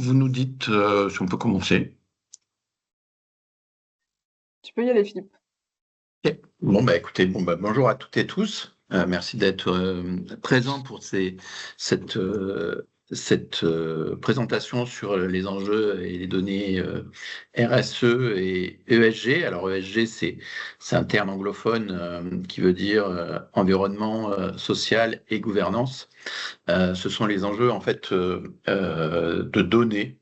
vous nous dites si on peut commencer. Tu peux y aller, Philippe. Ok. Bon, bah écoutez, bonjour à toutes et tous. Merci d'être présents pour cette présentation sur les enjeux et les données RSE et ESG. Alors ESG, c'est un terme anglophone qui veut dire environnement, social et gouvernance. Ce sont les enjeux en fait de données.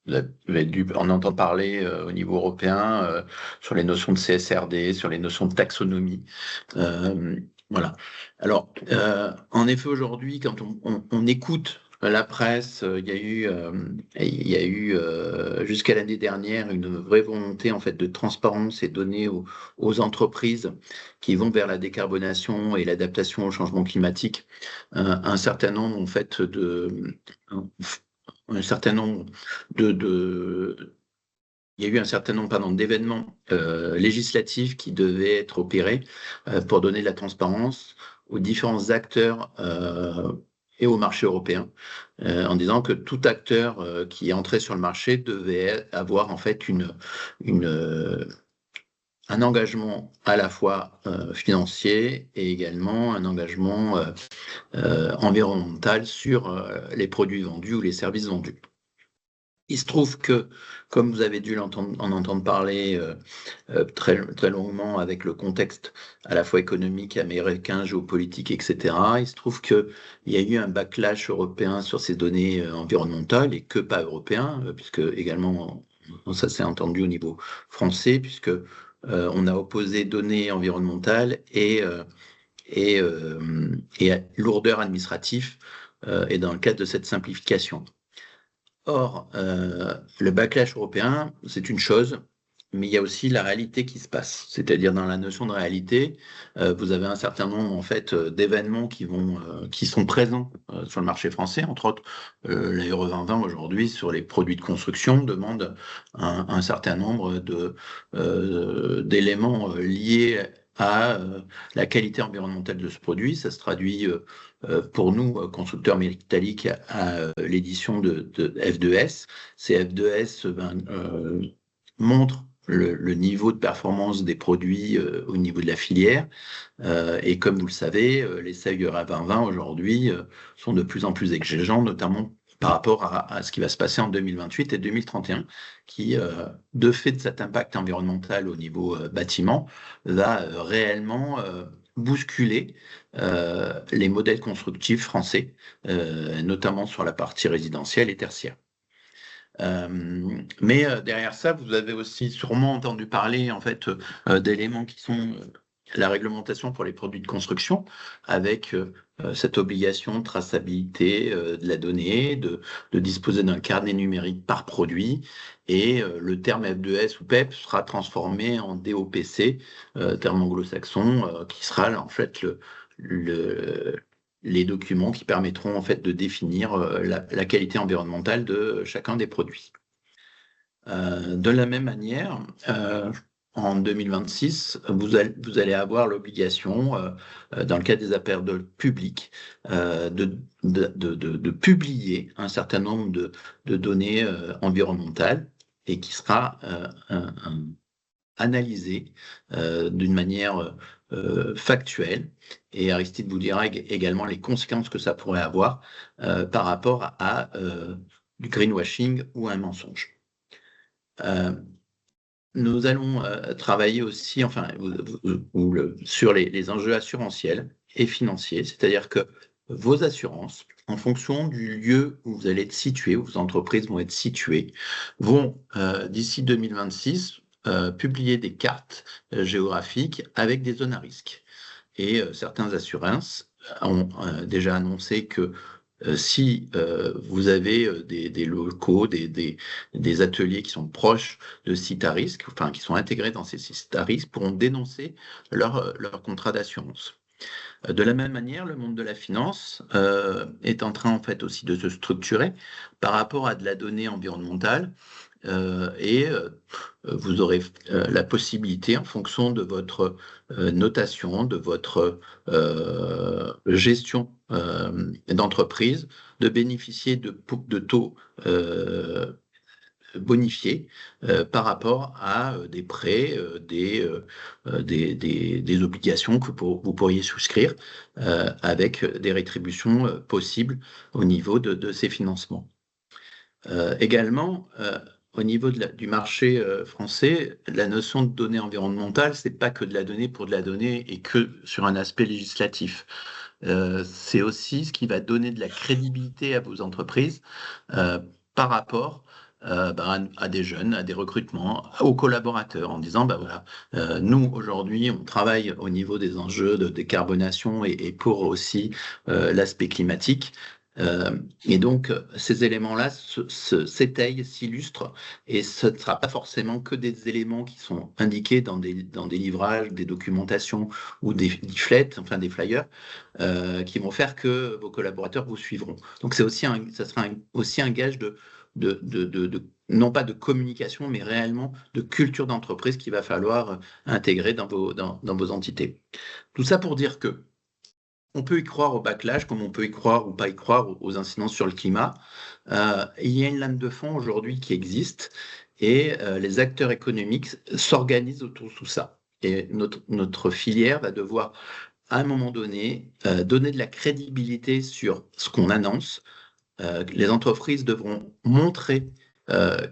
Vous avez dû en entendre parler au niveau européen sur les notions de CSRD, sur les notions de taxonomie. Euh, voilà. Alors, en effet, aujourd'hui, quand on écoute la presse, il y a eu jusqu'à l'année dernière une vraie volonté en fait de transparence et donner aux entreprises qui vont vers la décarbonation et l'adaptation au changement climatique un certain nombre en fait un certain nombre de il y a eu un certain nombre d'événements législatifs qui devaient être opérés pour donner de la transparence aux différents acteurs et au marché européen, en disant que tout acteur qui est entré sur le marché devait avoir en fait une un engagement à la fois financier et également un engagement environnemental sur les produits vendus ou les services vendus. Il se trouve que, comme vous avez dû en entendre parler très, très longuement avec le contexte à la fois économique, américain, géopolitique, etc., il se trouve qu'il y a eu un backlash européen sur ces données environnementales et que pas européen, puisque également, ça s'est entendu au niveau français, puisque on a opposé données environnementales et lourdeur administrative et dans le cadre de cette simplification. Or, le backlash européen, c'est une chose, mais il y a aussi la réalité qui se passe. C'est-à-dire dans la notion de réalité, vous avez un certain nombre en fait d'événements qui sont présents sur le marché français, entre autres la Euro 2020 aujourd'hui sur les produits de construction demande un certain nombre d'éléments liés à la qualité environnementale de ce produit. Ça se traduit pour nous, constructeurs métalliques, à l'édition de F2S. Ces F2S montrent le niveau de performance des produits au niveau de la filière. Et comme vous le savez, les seuils EUR 2020 aujourd'hui sont de plus en plus exigeants, notamment par rapport à ce qui va se passer en 2028 et 2031, qui, de fait de cet impact environnemental au niveau bâtiment, va réellement bousculer les modèles constructifs français, notamment sur la partie résidentielle et tertiaire. Mais derrière ça, vous avez aussi sûrement entendu parler en fait d'éléments qui sont la réglementation pour les produits de construction, avec cette obligation de traçabilité de la donnée, de disposer d'un carnet numérique par produit, et le terme F2S ou PEP sera transformé en DOPC, terme anglo-saxon, qui sera en fait les documents qui permettront en fait de définir la qualité environnementale de chacun des produits. De la même manière, en 2026, vous allez avoir l'obligation, dans le cadre des appels d'offres publics, de publier un certain nombre de données environnementales et qui sera analysée d'une manière factuelle. Et Aristide vous dira également les conséquences que ça pourrait avoir par rapport à du greenwashing ou un mensonge. Nous allons travailler aussi, sur les enjeux assurantiels et financiers, c'est-à-dire que vos assurances, en fonction du lieu où vous allez être situé, où vos entreprises vont être situées, vont, d'ici 2026, publier des cartes géographiques avec des zones à risque. Et certains assurances ont déjà annoncé que si vous avez des locaux, des ateliers qui sont proches de sites à risque, enfin qui sont intégrés dans ces sites à risque, pourront dénoncer leur contrat d'assurance. De la même manière, le monde de la finance est en train en fait aussi de se structurer par rapport à de la donnée environnementale et vous aurez la possibilité, en fonction de votre notation, de votre gestion d'entreprise, de bénéficier de taux bonifiés par rapport à des prêts, des obligations que vous pourriez souscrire avec des rétributions possibles au niveau de ces financements. Également, au niveau du marché français, la notion de données environnementales, c'est pas que de la donnée pour de la donnée et que sur un aspect législatif. C'est aussi ce qui va donner de la crédibilité à vos entreprises par rapport à des jeunes, à des recrutements, aux collaborateurs, en disant, voilà, nous, aujourd'hui, on travaille au niveau des enjeux de décarbonation et pour aussi l'aspect climatique. Et donc, ces éléments-là s'étayent, s'illustrent, et ce ne sera pas forcément que des éléments qui sont indiqués dans des livrages, des documentations ou des leaflets, enfin des flyers, qui vont faire que vos collaborateurs vous suivront. Donc, ça sera aussi un gage non pas de communication, mais réellement de culture d'entreprise qu'il va falloir intégrer dans vos entités. Tout ça pour dire que on peut y croire au backlash, comme on peut y croire ou pas y croire aux incidences sur le climat. Il y a une lame de fond aujourd'hui qui existe et les acteurs économiques s'organisent autour de tout ça. Et notre filière va devoir, à un moment donné, donner de la crédibilité sur ce qu'on annonce. Les entreprises devront montrer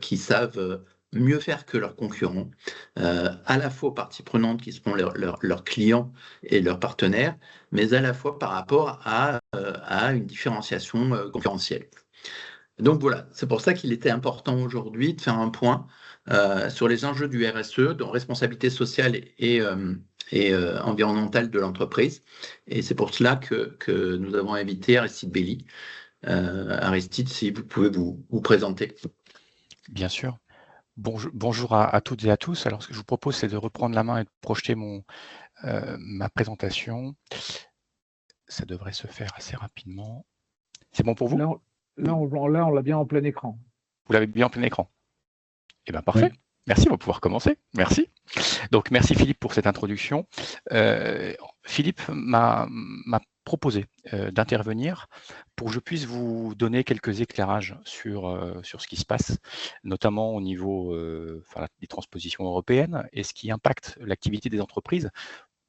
qu'ils savent mieux faire que leurs concurrents, à la fois aux parties prenantes qui seront leurs clients et leurs partenaires, mais à la fois par rapport à une différenciation concurrentielle. Donc voilà, c'est pour ça qu'il était important aujourd'hui de faire un point sur les enjeux du RSE, de responsabilité sociale et environnementale de l'entreprise. Et c'est pour cela que nous avons invité Aristide Belli. Aristide, si vous pouvez vous présenter. Bien sûr. Bonjour à toutes et à tous. Alors, ce que je vous propose, c'est de reprendre la main et de projeter ma présentation. Ça devrait se faire assez rapidement. C'est bon pour vous? Là, on l'a bien en plein écran. Vous l'avez bien en plein écran? Eh bien, parfait. Oui. Merci, on va pouvoir commencer. Merci. Donc, merci Philippe pour cette introduction. Philippe m'a proposé d'intervenir pour que je puisse vous donner quelques éclairages sur ce qui se passe, notamment au niveau des transpositions européennes et ce qui impacte l'activité des entreprises,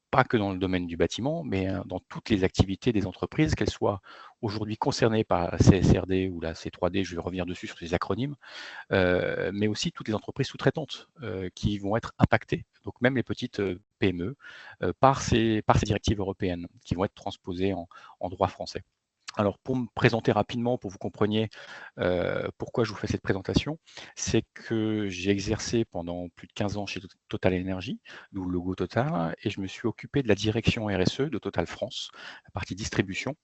pas que dans le domaine du bâtiment, mais dans toutes les activités des entreprises, qu'elles soient aujourd'hui concernées par la CSRD ou la C3D, je vais revenir dessus sur ces acronymes, mais aussi toutes les entreprises sous-traitantes qui vont être impactées, donc même les petites PME, par ces directives européennes qui vont être transposées en droit français. Alors, pour me présenter rapidement, pour que vous compreniez pourquoi je vous fais cette présentation, c'est que j'ai exercé pendant plus de 15 ans chez Total Energy, d'où le logo Total, et je me suis occupé de la direction RSE de Total France, la partie distribution,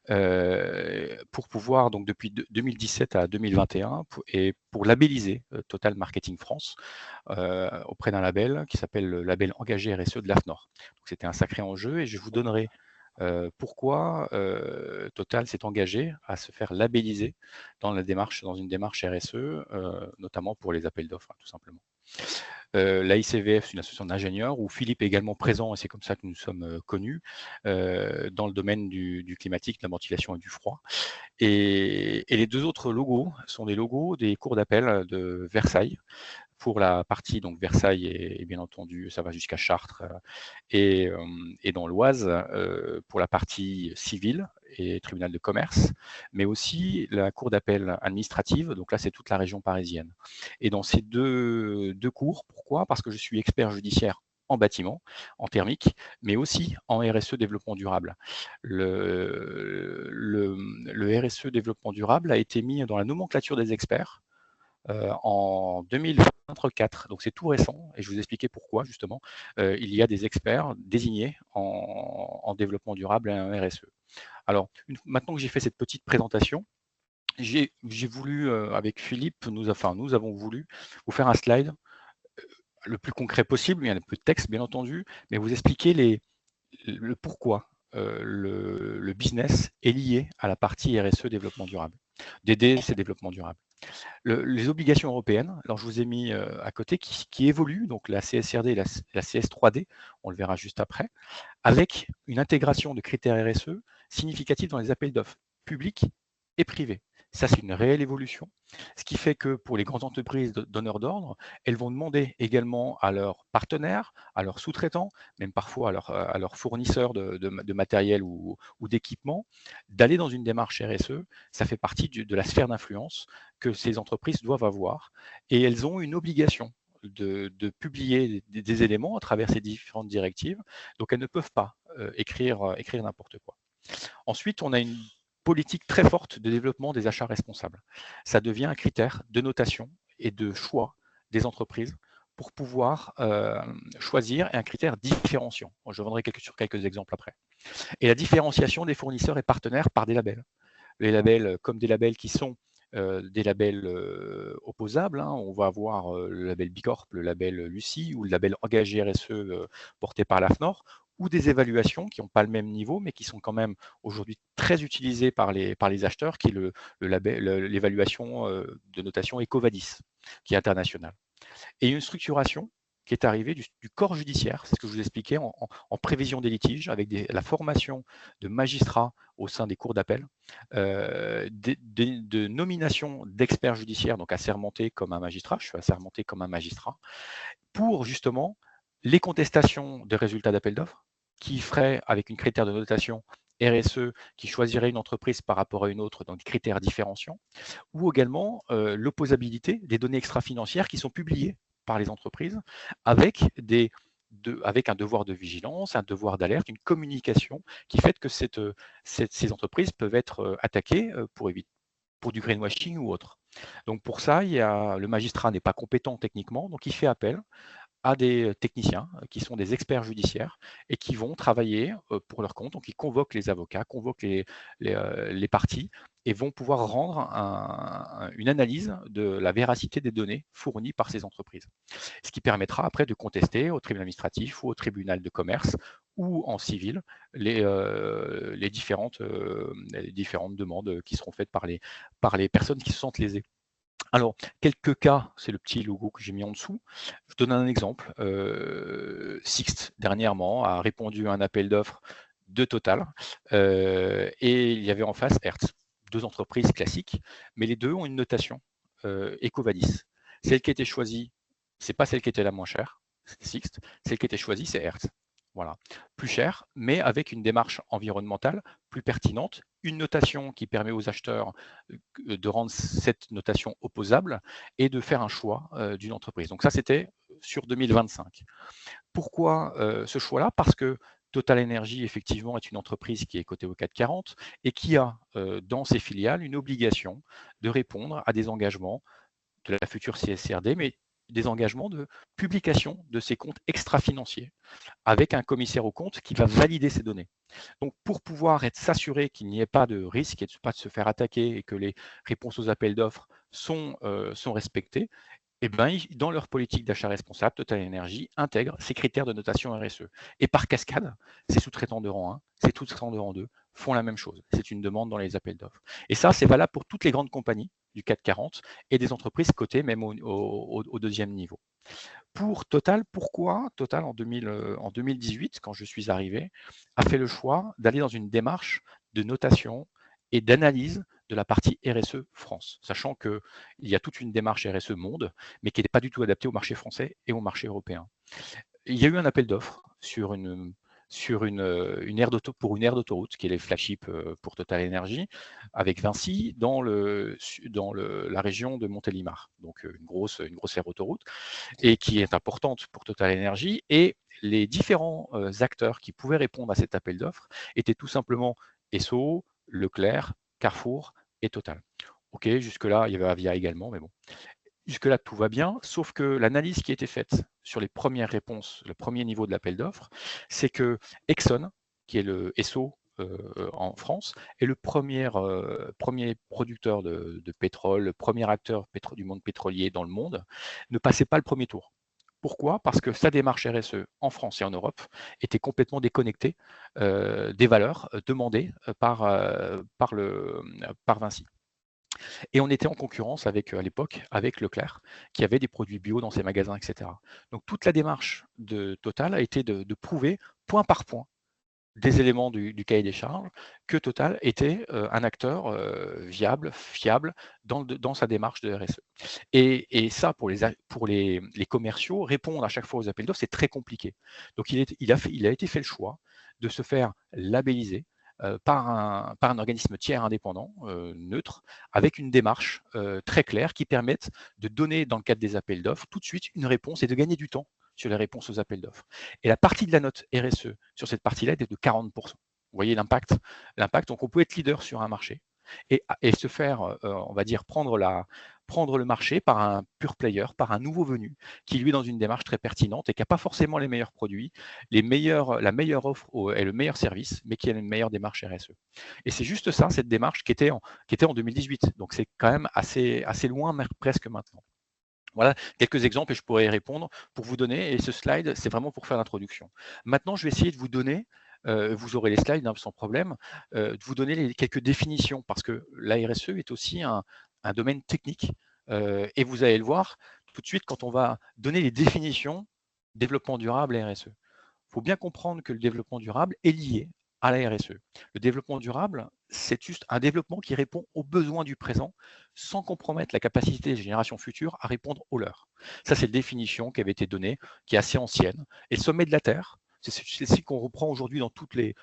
pour pouvoir, donc depuis 2017 à 2021, et pour labelliser Total Marketing France auprès d'un label qui s'appelle le label engagé RSE de l'AFNOR. Donc, c'était un sacré enjeu, et je vous donnerai pourquoi Total s'est engagé à se faire labelliser dans une démarche RSE, notamment pour les appels d'offres, tout simplement. La ICVF, c'est une association d'ingénieurs où Philippe est également présent, et c'est comme ça que nous sommes connus, dans le domaine du climatique, de la ventilation et du froid. Et les deux autres logos sont des logos des cours d'appel de Versailles, pour la partie, donc Versailles et bien entendu, ça va jusqu'à Chartres et dans l'Oise, pour la partie civile et tribunal de commerce, mais aussi la cour d'appel administrative, donc là c'est toute la région parisienne. Et dans ces deux cours, pourquoi? Parce que je suis expert judiciaire en bâtiment, en thermique, mais aussi en RSE développement durable. Le RSE développement durable a été mis dans la nomenclature des experts en 2024, donc c'est tout récent, et je vais vous expliquer pourquoi justement. Il y a des experts désignés en développement durable et en RSE. Alors, maintenant que j'ai fait cette petite présentation, j'ai voulu, avec Philippe, nous avons voulu vous faire un slide le plus concret possible, il y a un peu de texte bien entendu, mais vous expliquer le pourquoi le business est lié à la partie RSE développement durable. D, D, c'est développement durable. Les obligations européennes, alors je vous ai mis à côté, qui évoluent, donc la CSRD et la CS3D, on le verra juste après, avec une intégration de critères RSE significatifs dans les appels d'offres publics et privés. Ça, c'est une réelle évolution, ce qui fait que pour les grandes entreprises donneurs d'ordre, elles vont demander également à leurs partenaires, à leurs sous-traitants, même parfois à leurs fournisseurs de matériel ou d'équipement, d'aller dans une démarche RSE. Ça fait partie de la sphère d'influence que ces entreprises doivent avoir, et elles ont une obligation de publier des éléments à travers ces différentes directives, donc elles ne peuvent pas écrire n'importe quoi. Ensuite, on a une politique très forte de développement des achats responsables. Ça devient un critère de notation et de choix des entreprises pour pouvoir choisir, et un critère différenciant. Je reviendrai sur quelques exemples après. Et la différenciation des fournisseurs et partenaires par des labels. Les labels comme des labels qui sont des labels opposables. On va avoir le label Bicorp, le label Lucie ou le label engagé RSE porté par l'AFNOR, ou des évaluations qui n'ont pas le même niveau, mais qui sont quand même aujourd'hui très utilisées par les acheteurs, qui est l'évaluation de notation EcoVadis, qui est internationale. Et une structuration qui est arrivée du corps judiciaire, c'est ce que je vous expliquais, en prévision des litiges, avec la formation de magistrats au sein des cours d'appel, de nomination d'experts judiciaires, donc assermentés comme un magistrat, je suis assermenté comme un magistrat, pour justement les contestations de résultats d'appel d'offres, qui ferait avec une critère de notation RSE, qui choisirait une entreprise par rapport à une autre, donc des critères différenciants, ou également l'opposabilité des données extra-financières qui sont publiées par les entreprises avec un devoir de vigilance, un devoir d'alerte, une communication qui fait que ces entreprises peuvent être attaquées pour du greenwashing ou autre. Donc pour ça, le magistrat n'est pas compétent techniquement, donc il fait appel à des techniciens qui sont des experts judiciaires et qui vont travailler pour leur compte. Donc, ils convoquent les avocats, convoquent les parties et vont pouvoir rendre une analyse de la véracité des données fournies par ces entreprises. Ce qui permettra après de contester au tribunal administratif ou au tribunal de commerce ou en civil les différentes demandes qui seront faites par les personnes qui se sentent lésées. Alors, quelques cas, c'est le petit logo que j'ai mis en dessous. Je donne un exemple. Sixt, dernièrement, a répondu à un appel d'offres de Total et il y avait en face Hertz, deux entreprises classiques, mais les deux ont une notation EcoVadis. Celle qui a été choisie, c'est pas celle qui était la moins chère, c'est Sixt. Celle qui a été choisie, c'est Hertz. Voilà, plus cher, mais avec une démarche environnementale plus pertinente, une notation qui permet aux acheteurs de rendre cette notation opposable et de faire un choix d'une entreprise. Donc ça, c'était sur 2025. Pourquoi ce choix-là? Parce que Total Energy, effectivement, est une entreprise qui est cotée au CAC 40 et qui a dans ses filiales une obligation de répondre à des engagements de la future CSRD, mais des engagements de publication de ces comptes extra-financiers avec un commissaire aux comptes qui va valider ces données. Donc, pour pouvoir s'assurer qu'il n'y ait pas de risque et de pas de se faire attaquer et que les réponses aux appels d'offres sont respectées, eh ben, dans leur politique d'achat responsable, Total Energy intègre ces critères de notation RSE. Et par cascade, ces sous-traitants de rang 1, ces sous-traitants de rang 2 font la même chose. C'est une demande dans les appels d'offres. Et ça, c'est valable pour toutes les grandes compagnies du CAC 40 et des entreprises cotées même au deuxième niveau. Pour Total, pourquoi Total en 2018, quand je suis arrivé, a fait le choix d'aller dans une démarche de notation et d'analyse de la partie RSE France, sachant qu'il y a toute une démarche RSE monde, mais qui n'est pas du tout adaptée au marché français et au marché européen. Il y a eu un appel d'offres pour une aire d'autoroute, qui est les flagships pour Total Energy, avec Vinci, dans la région de Montélimar, donc une grosse aire d'autoroute, et qui est importante pour Total Energy. Et les différents acteurs qui pouvaient répondre à cet appel d'offres étaient tout simplement Esso, Leclerc, Carrefour et Total. Ok, jusque-là, il y avait Avia également, mais bon. Jusque-là, tout va bien, sauf que l'analyse qui a été faite sur les premières réponses, le premier niveau de l'appel d'offres, c'est que Exxon, qui est le Esso en France, est le premier producteur de pétrole, le premier acteur du monde pétrolier dans le monde, ne passait pas le premier tour. Pourquoi? Parce que sa démarche RSE en France et en Europe était complètement déconnectée des valeurs demandées par Vinci. Et on était en concurrence avec, à l'époque, avec Leclerc, qui avait des produits bio dans ses magasins, etc. Donc toute la démarche de Total a été de prouver point par point des éléments du cahier des charges que Total était un acteur viable, fiable dans sa démarche de RSE. Et ça, pour les commerciaux, répondre à chaque fois aux appels d'offres, c'est très compliqué. Donc il a été fait le choix de se faire labelliser par un organisme tiers indépendant, neutre, avec une démarche très claire qui permette de donner, dans le cadre des appels d'offres, tout de suite une réponse et de gagner du temps sur les réponses aux appels d'offres. Et la partie de la note RSE sur cette partie-là était de 40%. Vous voyez l'impact. Donc on peut être leader sur un marché et se faire, on va dire, prendre le marché par un pure player, par un nouveau venu, qui lui est dans une démarche très pertinente et qui n'a pas forcément les meilleurs produits, la meilleure offre et le meilleur service, mais qui a une meilleure démarche RSE. Et c'est juste ça, cette démarche qui était en 2018. Donc c'est quand même assez loin, presque maintenant. Voilà quelques exemples et je pourrais y répondre pour vous donner. Et ce slide, c'est vraiment pour faire l'introduction. Maintenant, je vais essayer de vous donner, vous aurez les slides sans problème, de vous donner quelques définitions parce que la RSE est aussi un domaine technique. Et vous allez le voir tout de suite quand on va donner les définitions développement durable et RSE. Il faut bien comprendre que le développement durable est lié à la RSE. Le développement durable, c'est juste un développement qui répond aux besoins du présent sans compromettre la capacité des générations futures à répondre aux leurs. Ça, c'est la définition qui avait été donnée, qui est assez ancienne. Et le sommet de la Terre, c'est ce qu'on reprend aujourd'hui dans toutes les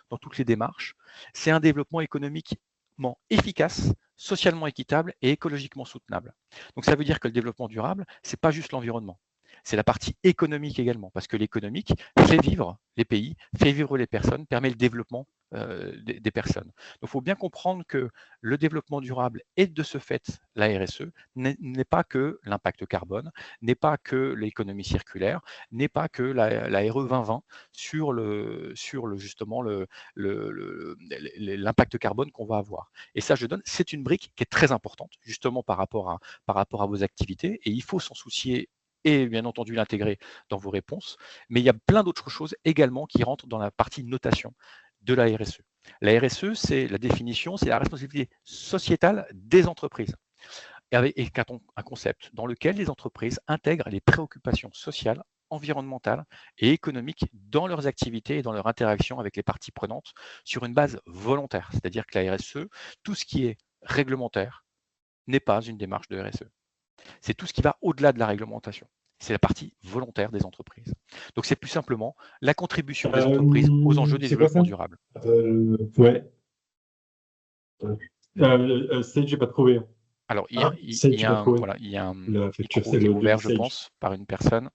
démarches, c'est un développement économiquement efficace, socialement équitable et écologiquement soutenable. Donc ça veut dire que le développement durable, ce n'est pas juste l'environnement. C'est la partie économique également, parce que l'économique fait vivre les pays, fait vivre les personnes, permet le développement des personnes. Donc il faut bien comprendre que le développement durable et de ce fait la RSE n'est pas que l'impact carbone, n'est pas que l'économie circulaire, n'est pas que la RE 2020 sur justement l'impact carbone qu'on va avoir. Et ça, c'est une brique qui est très importante justement par rapport à vos activités et il faut s'en soucier et bien entendu l'intégrer dans vos réponses. Mais il y a plein d'autres choses également qui rentrent dans la partie notation de la RSE. La RSE, c'est la définition, c'est la responsabilité sociétale des entreprises. Et un concept dans lequel les entreprises intègrent les préoccupations sociales, environnementales et économiques dans leurs activités et dans leur interaction avec les parties prenantes sur une base volontaire. C'est-à-dire que la RSE, tout ce qui est réglementaire, n'est pas une démarche de RSE. C'est tout ce qui va au-delà de la réglementation. C'est la partie volontaire des entreprises. Donc, c'est plus simplement la contribution des entreprises aux enjeux des développements durables. Ouais. Stage, j'ai pas trouvé. Alors, il y a un micro ouvert, je pense, par une personne.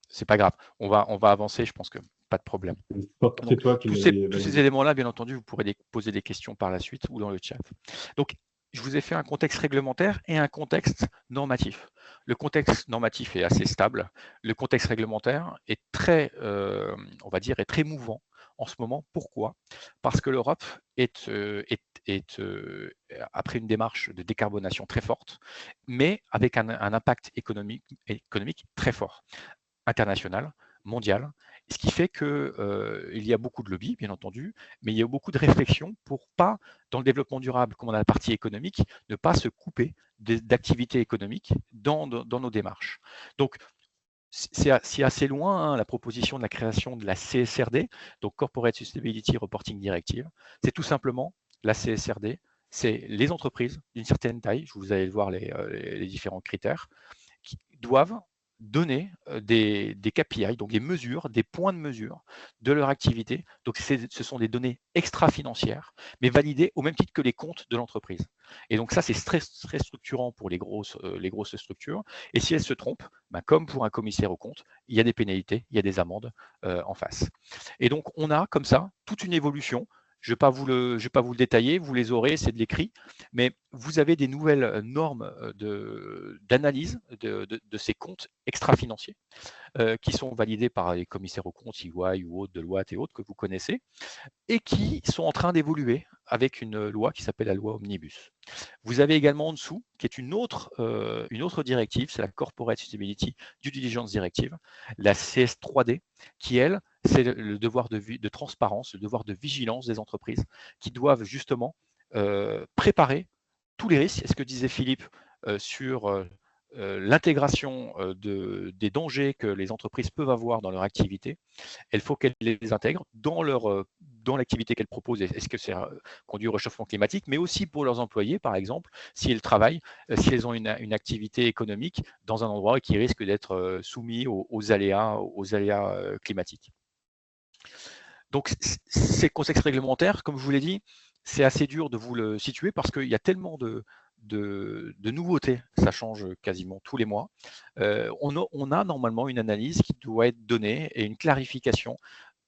C'est pas grave. On va avancer, je pense que pas de problème. Donc, tous ces éléments-là, bien entendu, vous pourrez poser des questions par la suite ou dans le chat. Donc, je vous ai fait un contexte réglementaire et un contexte normatif. Le contexte normatif est assez stable. Le contexte réglementaire est très, on va dire, est très mouvant en ce moment. Pourquoi? Parce que l'Europe a pris une démarche de décarbonation très forte, mais avec un impact économique très fort, international, mondial, ce qui fait qu'il y a beaucoup de lobbies, bien entendu, mais il y a beaucoup de réflexions pour pas, dans le développement durable, comme on a la partie économique, ne pas se couper d'activités économiques dans nos démarches. Donc, c'est assez loin, hein, la proposition de la création de la CSRD, donc Corporate Sustainability Reporting Directive. C'est tout simplement la CSRD, c'est les entreprises d'une certaine taille, je vous allez voir les différents critères, qui doivent donner des KPI, donc des mesures, des points de mesure de leur activité. Donc, ce sont des données extra-financières, mais validées au même titre que les comptes de l'entreprise. Et donc, ça, c'est très, très structurant pour les grosses structures. Et si elles se trompent, comme pour un commissaire aux comptes, il y a des pénalités, il y a des amendes en face. Et donc, on a comme ça toute une évolution. Je ne vais pas vous le détailler, vous les aurez, c'est de l'écrit, mais vous avez des nouvelles normes d'analyse de ces comptes extra-financiers qui sont validés par les commissaires aux comptes, EY ou autres, Deloitte et autres que vous connaissez, et qui sont en train d'évoluer avec une loi qui s'appelle la loi Omnibus. Vous avez également en dessous, qui est une autre directive, c'est la Corporate Sustainability Due Diligence Directive, la CS3D, qui, elle, c'est le devoir de transparence, le devoir de vigilance des entreprises qui doivent justement préparer tous les risques, et ce que disait Philippe sur l'intégration des dangers que les entreprises peuvent avoir dans leur activité, il faut qu'elles les intègrent dans l'activité qu'elles proposent. Est-ce que c'est conduit au réchauffement climatique, mais aussi pour leurs employés, par exemple, si elles travaillent, si elles ont une activité économique dans un endroit qui risque d'être soumis aux aléas climatiques. Donc, ces contextes réglementaires, comme je vous l'ai dit, c'est assez dur de vous le situer parce qu'il y a tellement de nouveautés, ça change quasiment tous les mois. On a normalement une analyse qui doit être donnée et une clarification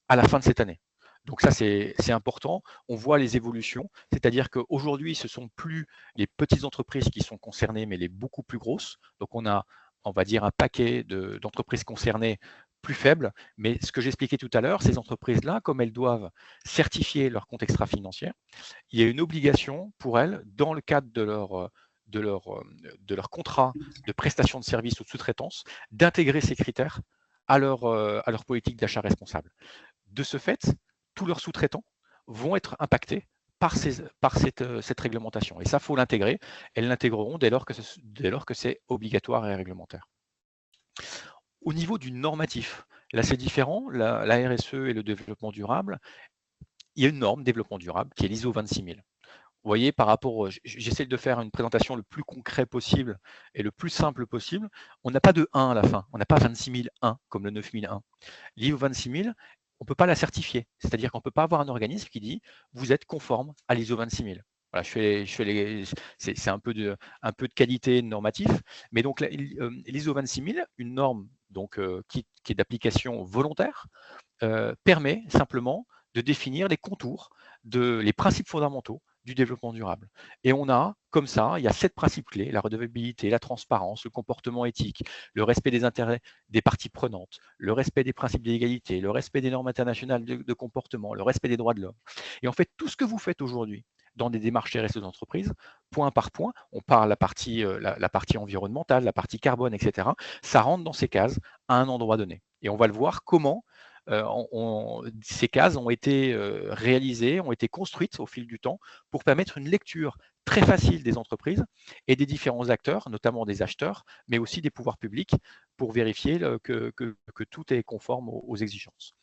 à la fin de cette année. Donc ça, c'est important. On voit les évolutions, c'est-à-dire qu'aujourd'hui, ce ne sont plus les petites entreprises qui sont concernées, mais les beaucoup plus grosses. Donc on a, on va dire, un paquet d'entreprises concernées plus faibles. Mais ce que j'expliquais tout à l'heure, ces entreprises-là, comme elles doivent certifier leur compte extra-financier, il y a une obligation pour elles, dans le cadre de leur contrat de prestation de services ou de sous-traitance, d'intégrer ces critères à leur politique d'achat responsable. De ce fait, tous leurs sous-traitants vont être impactés par cette réglementation. Et ça, il faut l'intégrer. Elles l'intégreront dès lors que c'est obligatoire et réglementaire. Au niveau du normatif, là c'est différent. La RSE et le développement durable, il y a une norme développement durable qui est l'ISO 26000. Vous voyez, par rapport, j'essaie de faire une présentation le plus concret possible et le plus simple possible. On n'a pas de 1 à la fin, on n'a pas 26001 comme le 9001. L'ISO 26000, on ne peut pas la certifier, c'est-à-dire qu'on ne peut pas avoir un organisme qui dit vous êtes conforme à l'ISO 26000. Voilà, c'est un peu de qualité normatif, mais donc l'ISO 26000, une norme donc, qui est d'application volontaire, permet simplement de définir les contours, les principes fondamentaux du développement durable. Et on a, comme ça, il y a 7 principes clés: la redevabilité, la transparence, le comportement éthique, le respect des intérêts des parties prenantes, le respect des principes d'égalité, le respect des normes internationales de comportement, le respect des droits de l'homme. Et en fait, tout ce que vous faites aujourd'hui dans des démarches RSE d'entreprise, point par point, on parle la partie environnementale, la partie carbone, etc. Ça rentre dans ces cases à un endroit donné. Et on va le voir comment ces cases ont été réalisées, ont été construites au fil du temps pour permettre une lecture très facile des entreprises et des différents acteurs, notamment des acheteurs, mais aussi des pouvoirs publics, pour vérifier que tout est conforme aux exigences.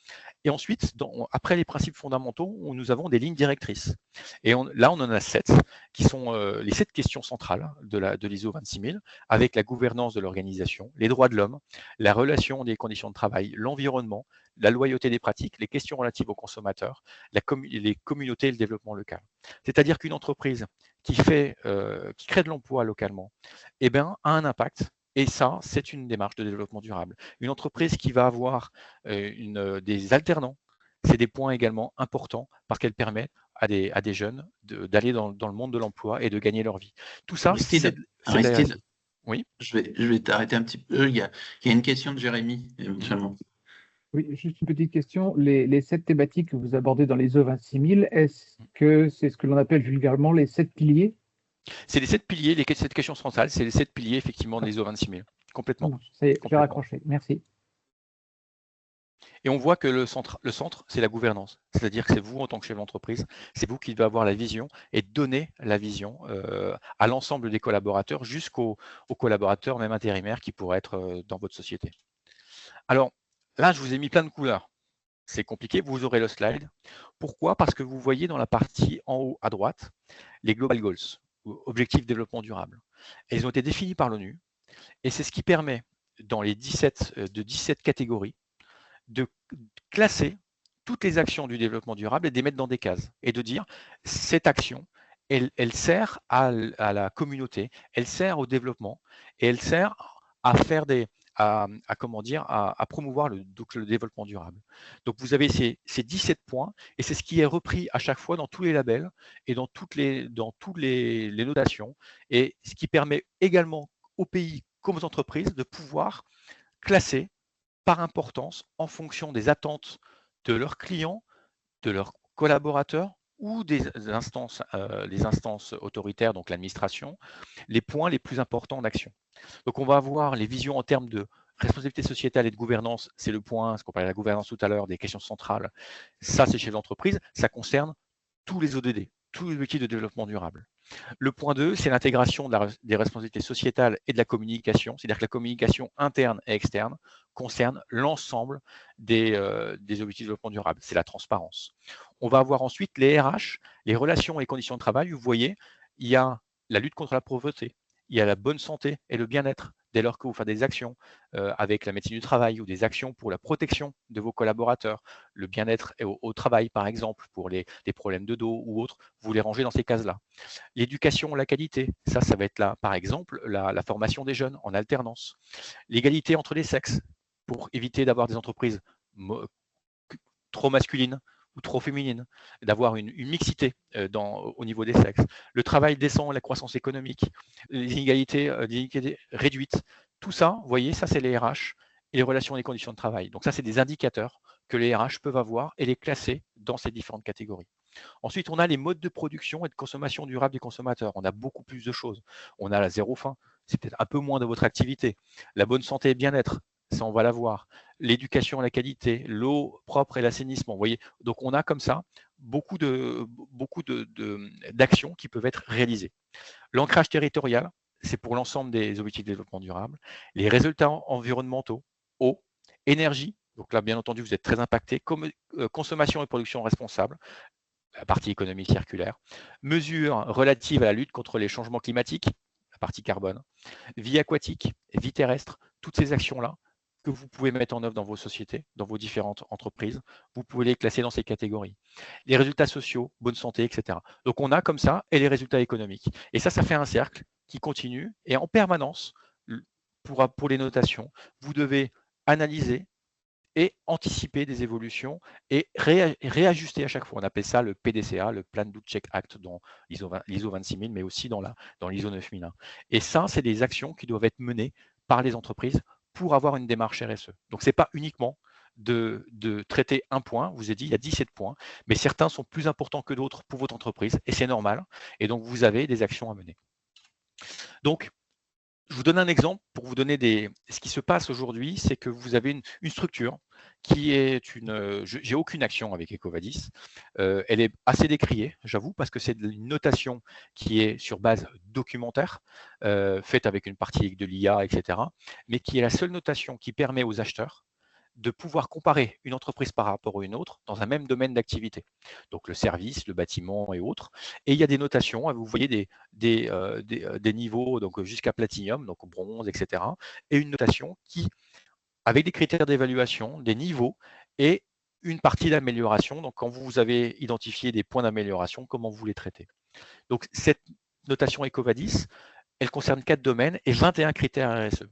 Et ensuite, après les principes fondamentaux, nous avons des lignes directrices. Et là, on en a 7, qui sont les 7 questions centrales de l'ISO 26000, avec la gouvernance de l'organisation, les droits de l'homme, la relation des conditions de travail, l'environnement, la loyauté des pratiques, les questions relatives aux consommateurs, les communautés et le développement local. C'est-à-dire qu'une entreprise qui crée de l'emploi localement, eh bien, a un impact. Et ça, c'est une démarche de développement durable. Une entreprise qui va avoir des alternants, c'est des points également importants parce qu'elle permet à des jeunes d'aller dans le monde de l'emploi et de gagner leur vie. Tout ça, Aristide, oui. Je vais t'arrêter un petit peu. Il y a une question de Jérémy, éventuellement. Oui, juste une petite question. Les 7 thématiques que vous abordez dans l'ISO 26000, est-ce que c'est ce que l'on appelle vulgairement les 7 piliers? C'est les 7 piliers, les 7 questions centrales, c'est les 7 piliers effectivement de l'ISO 26000. Complètement. Ça y est, j'ai raccroché. Merci. Et on voit que le centre, c'est la gouvernance. C'est-à-dire que c'est vous, en tant que chef d'entreprise, c'est vous qui devez avoir la vision et donner la vision à l'ensemble des collaborateurs, jusqu'aux collaborateurs, même intérimaires, qui pourraient être dans votre société. Alors, là, je vous ai mis plein de couleurs. C'est compliqué, vous aurez le slide. Pourquoi? Parce que vous voyez dans la partie en haut à droite, les Global Goals, objectifs de développement durable. Et ils ont été définis par l'ONU, et c'est ce qui permet, dans les 17 catégories, de classer toutes les actions du développement durable et de les mettre dans des cases et de dire cette action, elle sert à la communauté, elle sert au développement et elle sert à faire à promouvoir le développement durable. Donc vous avez ces 17 points et c'est ce qui est repris à chaque fois dans tous les labels et dans toutes les notations, et ce qui permet également aux pays comme aux entreprises de pouvoir classer par importance en fonction des attentes de leurs clients, de leurs collaborateurs ou des instances, les instances autoritaires, donc l'administration, les points les plus importants d'action. Donc on va avoir les visions en termes de responsabilité sociétale et de gouvernance, c'est le point, ce qu'on parlait de la gouvernance tout à l'heure, des questions centrales, ça c'est chef d'entreprise, ça concerne tous les ODD, tous les objectifs de développement durable. Le point 2, c'est l'intégration des responsabilités sociétales et de la communication, c'est-à-dire que la communication interne et externe concerne l'ensemble des objectifs de développement durable, c'est la transparence. On va avoir ensuite les RH, les relations et conditions de travail. Vous voyez, il y a la lutte contre la pauvreté, il y a la bonne santé et le bien-être. Dès lors que vous faites des actions avec la médecine du travail ou des actions pour la protection de vos collaborateurs, le bien-être au travail par exemple, pour les problèmes de dos ou autres, vous les rangez dans ces cases-là. L'éducation, la qualité, ça va être là, par exemple, la formation des jeunes en alternance. L'égalité entre les sexes, pour éviter d'avoir des entreprises trop masculines ou trop féminines, d'avoir une mixité au niveau des sexes. Le travail décent, la croissance économique, les inégalités réduites. Tout ça, vous voyez, ça c'est les RH et les relations et les conditions de travail. Donc ça, c'est des indicateurs que les RH peuvent avoir et les classer dans ces différentes catégories. Ensuite, on a les modes de production et de consommation durable des consommateurs. On a beaucoup plus de choses. On a la zéro faim, c'est peut-être un peu moins de votre activité. La bonne santé et bien-être, ça on va l'avoir. L'éducation et la qualité, l'eau propre et l'assainissement. Vous voyez, donc on a comme ça beaucoup d'actions qui peuvent être réalisées. L'ancrage territorial, c'est pour l'ensemble des objectifs de développement durable. Les résultats environnementaux, eau, énergie. Donc là, bien entendu, vous êtes très impacté. Consommation et production responsable, la partie économie circulaire, mesures relatives à la lutte contre les changements climatiques, la partie carbone, vie aquatique, vie terrestre, toutes ces actions-là que vous pouvez mettre en œuvre dans vos sociétés, dans vos différentes entreprises, vous pouvez les classer dans ces catégories. Les résultats sociaux, bonne santé, etc. Donc on a comme ça, et les résultats économiques. Et ça fait un cercle qui continue, et en permanence, pour les notations, vous devez analyser et anticiper des évolutions et réajuster à chaque fois. On appelle ça le PDCA, le Plan Do Check Act dans l'ISO 26000, mais aussi dans l'ISO 9001. Et ça, c'est des actions qui doivent être menées par les entreprises pour avoir une démarche RSE. Donc, ce n'est pas uniquement de traiter un point, je vous ai dit, il y a 17 points, mais certains sont plus importants que d'autres pour votre entreprise, et c'est normal. Et donc, vous avez des actions à mener. Donc, je vous donne un exemple pour vous donner ce qui se passe aujourd'hui, c'est que vous avez une structure qui est j'ai aucune action avec EcoVadis. Elle est assez décriée, j'avoue, parce que c'est une notation qui est sur base documentaire, faite avec une partie de l'IA, etc., mais qui est la seule notation qui permet aux acheteurs de pouvoir comparer une entreprise par rapport à une autre dans un même domaine d'activité. Donc le service, le bâtiment et autres. Et il y a des notations, vous voyez des niveaux donc jusqu'à platinium, donc bronze, etc. Et une notation qui, avec des critères d'évaluation, des niveaux et une partie d'amélioration. Donc quand vous avez identifié des points d'amélioration, comment vous les traitez. Donc cette notation EcoVadis, elle concerne 4 domaines et 21 critères RSE.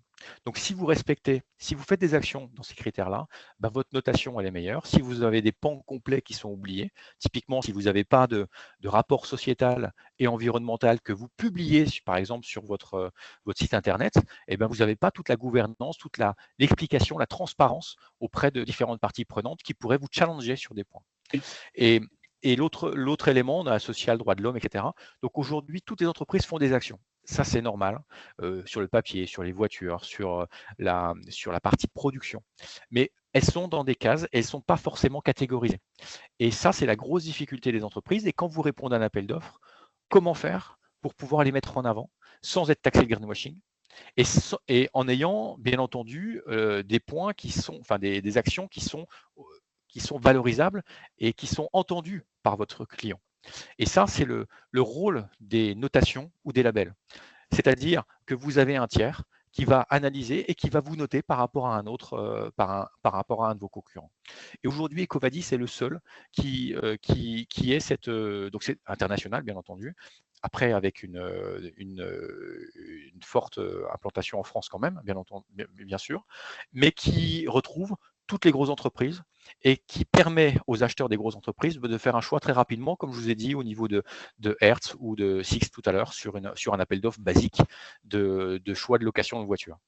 Donc, si vous faites des actions dans ces critères-là, votre notation, elle est meilleure. Si vous avez des pans complets qui sont oubliés, typiquement, si vous n'avez pas de rapport sociétal et environnemental que vous publiez, par exemple, sur votre site Internet, vous n'avez pas toute la gouvernance, toute l'explication, la transparence auprès de différentes parties prenantes qui pourraient vous challenger sur des points. Et l'autre élément, on a social, droit de l'homme, etc. Donc, aujourd'hui, toutes les entreprises font des actions. Ça, c'est normal, sur le papier, sur les voitures, sur la partie production. Mais elles sont dans des cases et elles ne sont pas forcément catégorisées. Et ça, c'est la grosse difficulté des entreprises. Et quand vous répondez à un appel d'offres, comment faire pour pouvoir les mettre en avant sans être taxé de greenwashing et en ayant, bien entendu, des points qui sont, enfin des actions qui sont valorisables et qui sont entendues par votre client. Et ça, c'est le rôle des notations ou des labels. C'est-à-dire que vous avez un tiers qui va analyser et qui va vous noter par rapport à un autre, par rapport à un de vos concurrents. Et aujourd'hui, EcoVadis est le seul qui est cette… donc c'est international, bien entendu, après avec une forte implantation en France quand même, bien sûr, mais qui retrouve toutes les grosses entreprises et qui permet aux acheteurs des grosses entreprises de faire un choix très rapidement, comme je vous ai dit, au niveau de Hertz ou de Six tout à l'heure, sur un appel d'offres basique de choix de location de voiture.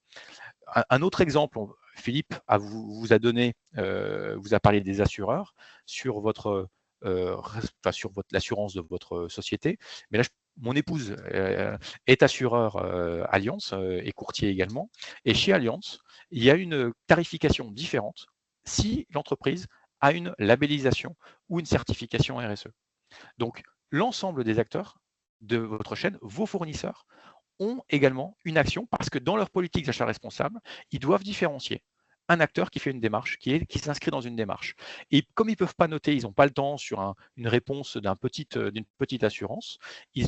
Un autre exemple, Philippe vous a donné, vous a parlé des assureurs sur l'assurance de votre société, mais là, mon épouse est assureur Allianz et courtier également, et chez Allianz, il y a une tarification différente si l'entreprise a une labellisation ou une certification RSE. Donc, l'ensemble des acteurs de votre chaîne, vos fournisseurs, ont également une action parce que dans leur politique d'achat responsable, ils doivent différencier un acteur qui fait une démarche, qui s'inscrit dans une démarche. Et comme ils ne peuvent pas noter, ils n'ont pas le temps sur une réponse d'une petite assurance,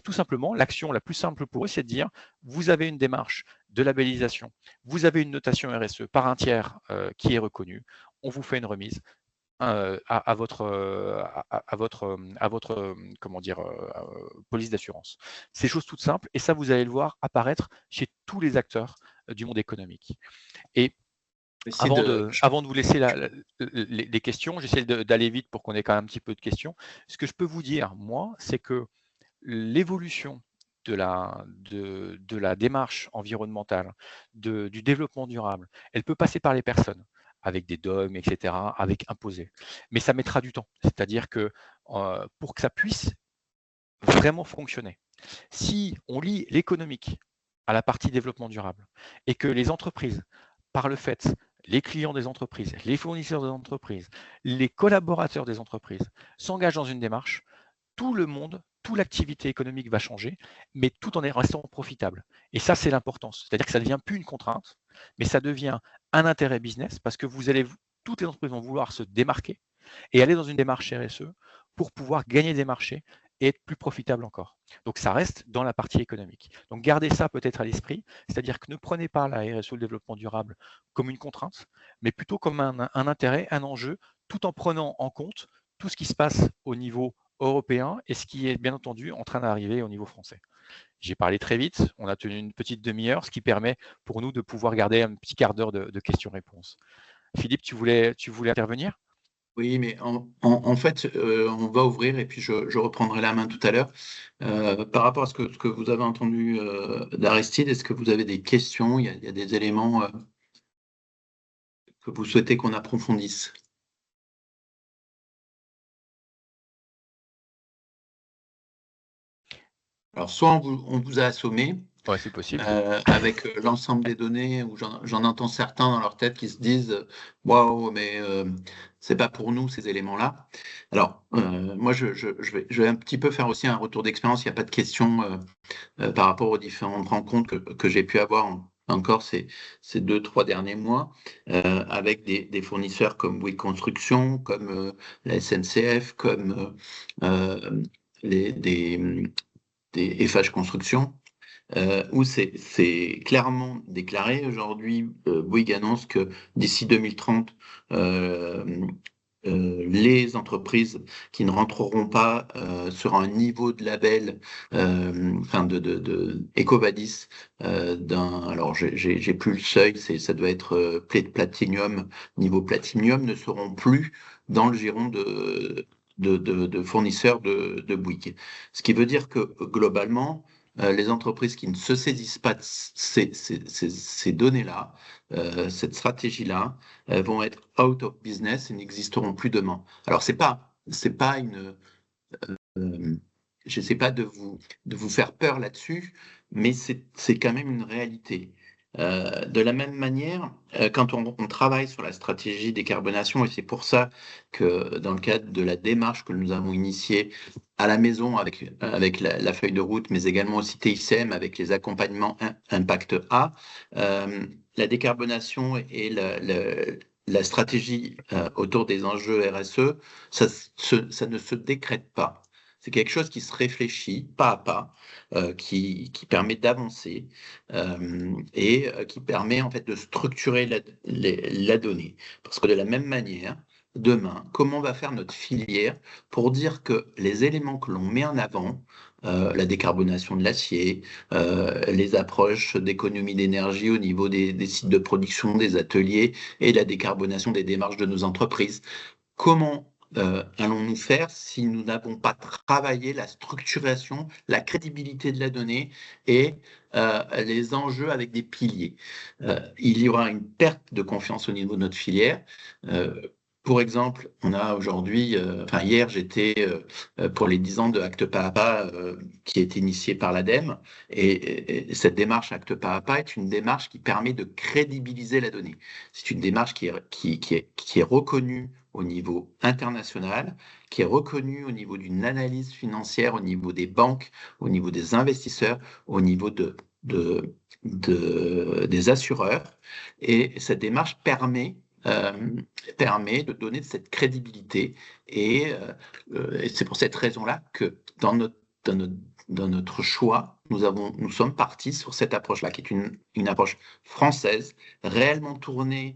tout simplement, l'action la plus simple pour eux, c'est de dire, vous avez une démarche de labellisation, vous avez une notation RSE par un tiers qui est reconnu, on vous fait une remise à votre comment dire, police d'assurance. C'est choses toutes simples et ça, vous allez le voir apparaître chez tous les acteurs du monde économique. Et avant de vous laisser les questions, j'essaie d'aller vite pour qu'on ait quand même un petit peu de questions. Ce que je peux vous dire, moi, c'est que l'évolution de la démarche environnementale, du développement durable, elle peut passer par les personnes, avec des dogmes, etc., avec imposés. Mais ça mettra du temps. C'est-à-dire que pour que ça puisse vraiment fonctionner, si on lie l'économique à la partie développement durable et que les entreprises, par le fait, les clients des entreprises, les fournisseurs des entreprises, les collaborateurs des entreprises s'engagent dans une démarche, tout le monde, toute l'activité économique va changer, mais tout en restant profitable. Et ça, c'est l'importance. C'est-à-dire que ça ne devient plus une contrainte, mais ça devient un intérêt business parce que toutes les entreprises vont vouloir se démarquer et aller dans une démarche RSE pour pouvoir gagner des marchés et être plus profitable encore. Donc ça reste dans la partie économique. Donc gardez ça peut-être à l'esprit, c'est-à-dire que ne prenez pas la RSE, le développement durable, comme une contrainte, mais plutôt comme un intérêt, un enjeu, tout en prenant en compte tout ce qui se passe au niveau européen et ce qui est bien entendu en train d'arriver au niveau français. J'ai parlé très vite, on a tenu une petite demi-heure, ce qui permet pour nous de pouvoir garder un petit quart d'heure de questions-réponses. Philippe, tu voulais intervenir ? Oui, mais en fait, on va ouvrir et puis je reprendrai la main tout à l'heure. Par rapport à ce que vous avez entendu d'Aristide, est-ce que vous avez des questions? Il y a des éléments que vous souhaitez qu'on approfondisse? Alors, soit on vous a assommé, ouais, c'est possible. avec l'ensemble des données, où j'en entends certains dans leur tête qui se disent waouh, mais c'est pas pour nous ces éléments-là. Alors, moi, je vais un petit peu faire aussi un retour d'expérience. Il n'y a pas de question par rapport aux différentes rencontres que j'ai pu avoir encore ces 2-3 derniers mois, avec des fournisseurs comme Bouygues Construction, comme la SNCF, comme des FH Construction, où c'est clairement déclaré. Aujourd'hui, Bouygues annonce que d'ici 2030, les entreprises qui ne rentreront pas sur un niveau de label, enfin de EcoVadis, alors j'ai plus le seuil, ça doit être Platinum, niveau Platinum, ne seront plus dans le giron de fournisseurs de Bouygues. Ce qui veut dire que globalement, les entreprises qui ne se saisissent pas de ces données-là, cette stratégie-là, vont être out of business et n'existeront plus demain. Alors, c'est pas une. Je ne sais pas de vous faire peur là-dessus, mais c'est quand même une réalité. De la même manière, quand on travaille sur la stratégie décarbonation, et c'est pour ça que dans le cadre de la démarche que nous avons initiée à la maison avec la feuille de route, mais également aussi TICM avec les accompagnements Impact A, la décarbonation et la stratégie autour des enjeux RSE, ça ne se décrète pas. C'est quelque chose qui se réfléchit pas à pas, qui permet d'avancer et qui permet en fait de structurer la donnée. Parce que de la même manière, demain, comment on va faire notre filière pour dire que les éléments que l'on met en avant, la décarbonation de l'acier, les approches d'économie d'énergie au niveau des sites de production, des ateliers et la décarbonation des démarches de nos entreprises, comment allons-nous faire si nous n'avons pas travaillé la structuration, la crédibilité de la donnée et les enjeux avec des piliers? Il y aura une perte de confiance au niveau de notre filière. Pour exemple, on a aujourd'hui, hier j'étais pour les 10 ans de Acte Pas à Pas qui est initié par l'ADEME et cette démarche Acte Pas à Pas est une démarche qui permet de crédibiliser la donnée. C'est une démarche qui est reconnue au niveau international, qui est reconnue au niveau d'une analyse financière, au niveau des banques, au niveau des investisseurs, au niveau des assureurs. Et cette démarche permet de donner de cette crédibilité et c'est pour cette raison-là que dans notre choix, nous sommes partis sur cette approche-là, qui est une approche française, réellement tournée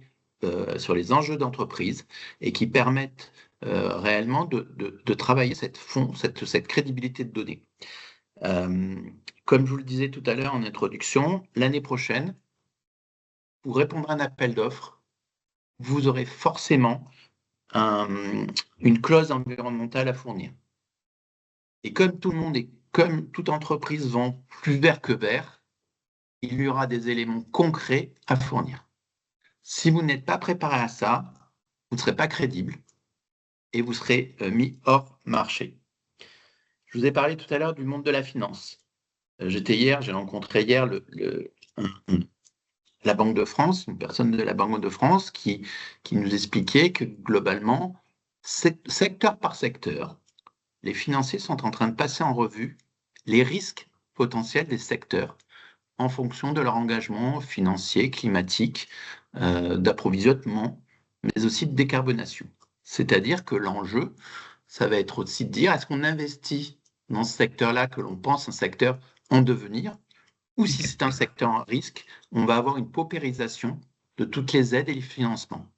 sur les enjeux d'entreprise et qui permettent réellement de travailler cette crédibilité de données. Comme je vous le disais tout à l'heure en introduction, l'année prochaine, pour répondre à un appel d'offres, vous aurez forcément une clause environnementale à fournir. Et comme comme toute entreprise vend plus vert que vert, il y aura des éléments concrets à fournir. Si vous n'êtes pas préparé à ça, vous ne serez pas crédible et vous serez mis hors marché. Je vous ai parlé tout à l'heure du monde de la finance. J'ai rencontré hier la Banque de France, une personne de la Banque de France qui nous expliquait que globalement, secteur par secteur, les financiers sont en train de passer en revue les risques potentiels des secteurs en fonction de leur engagement financier, climatique, d'approvisionnement, mais aussi de décarbonation. C'est-à-dire que l'enjeu, ça va être aussi de dire, est-ce qu'on investit dans ce secteur-là que l'on pense un secteur en devenir, ou si c'est un secteur en risque, on va avoir une paupérisation de toutes les aides et les financements.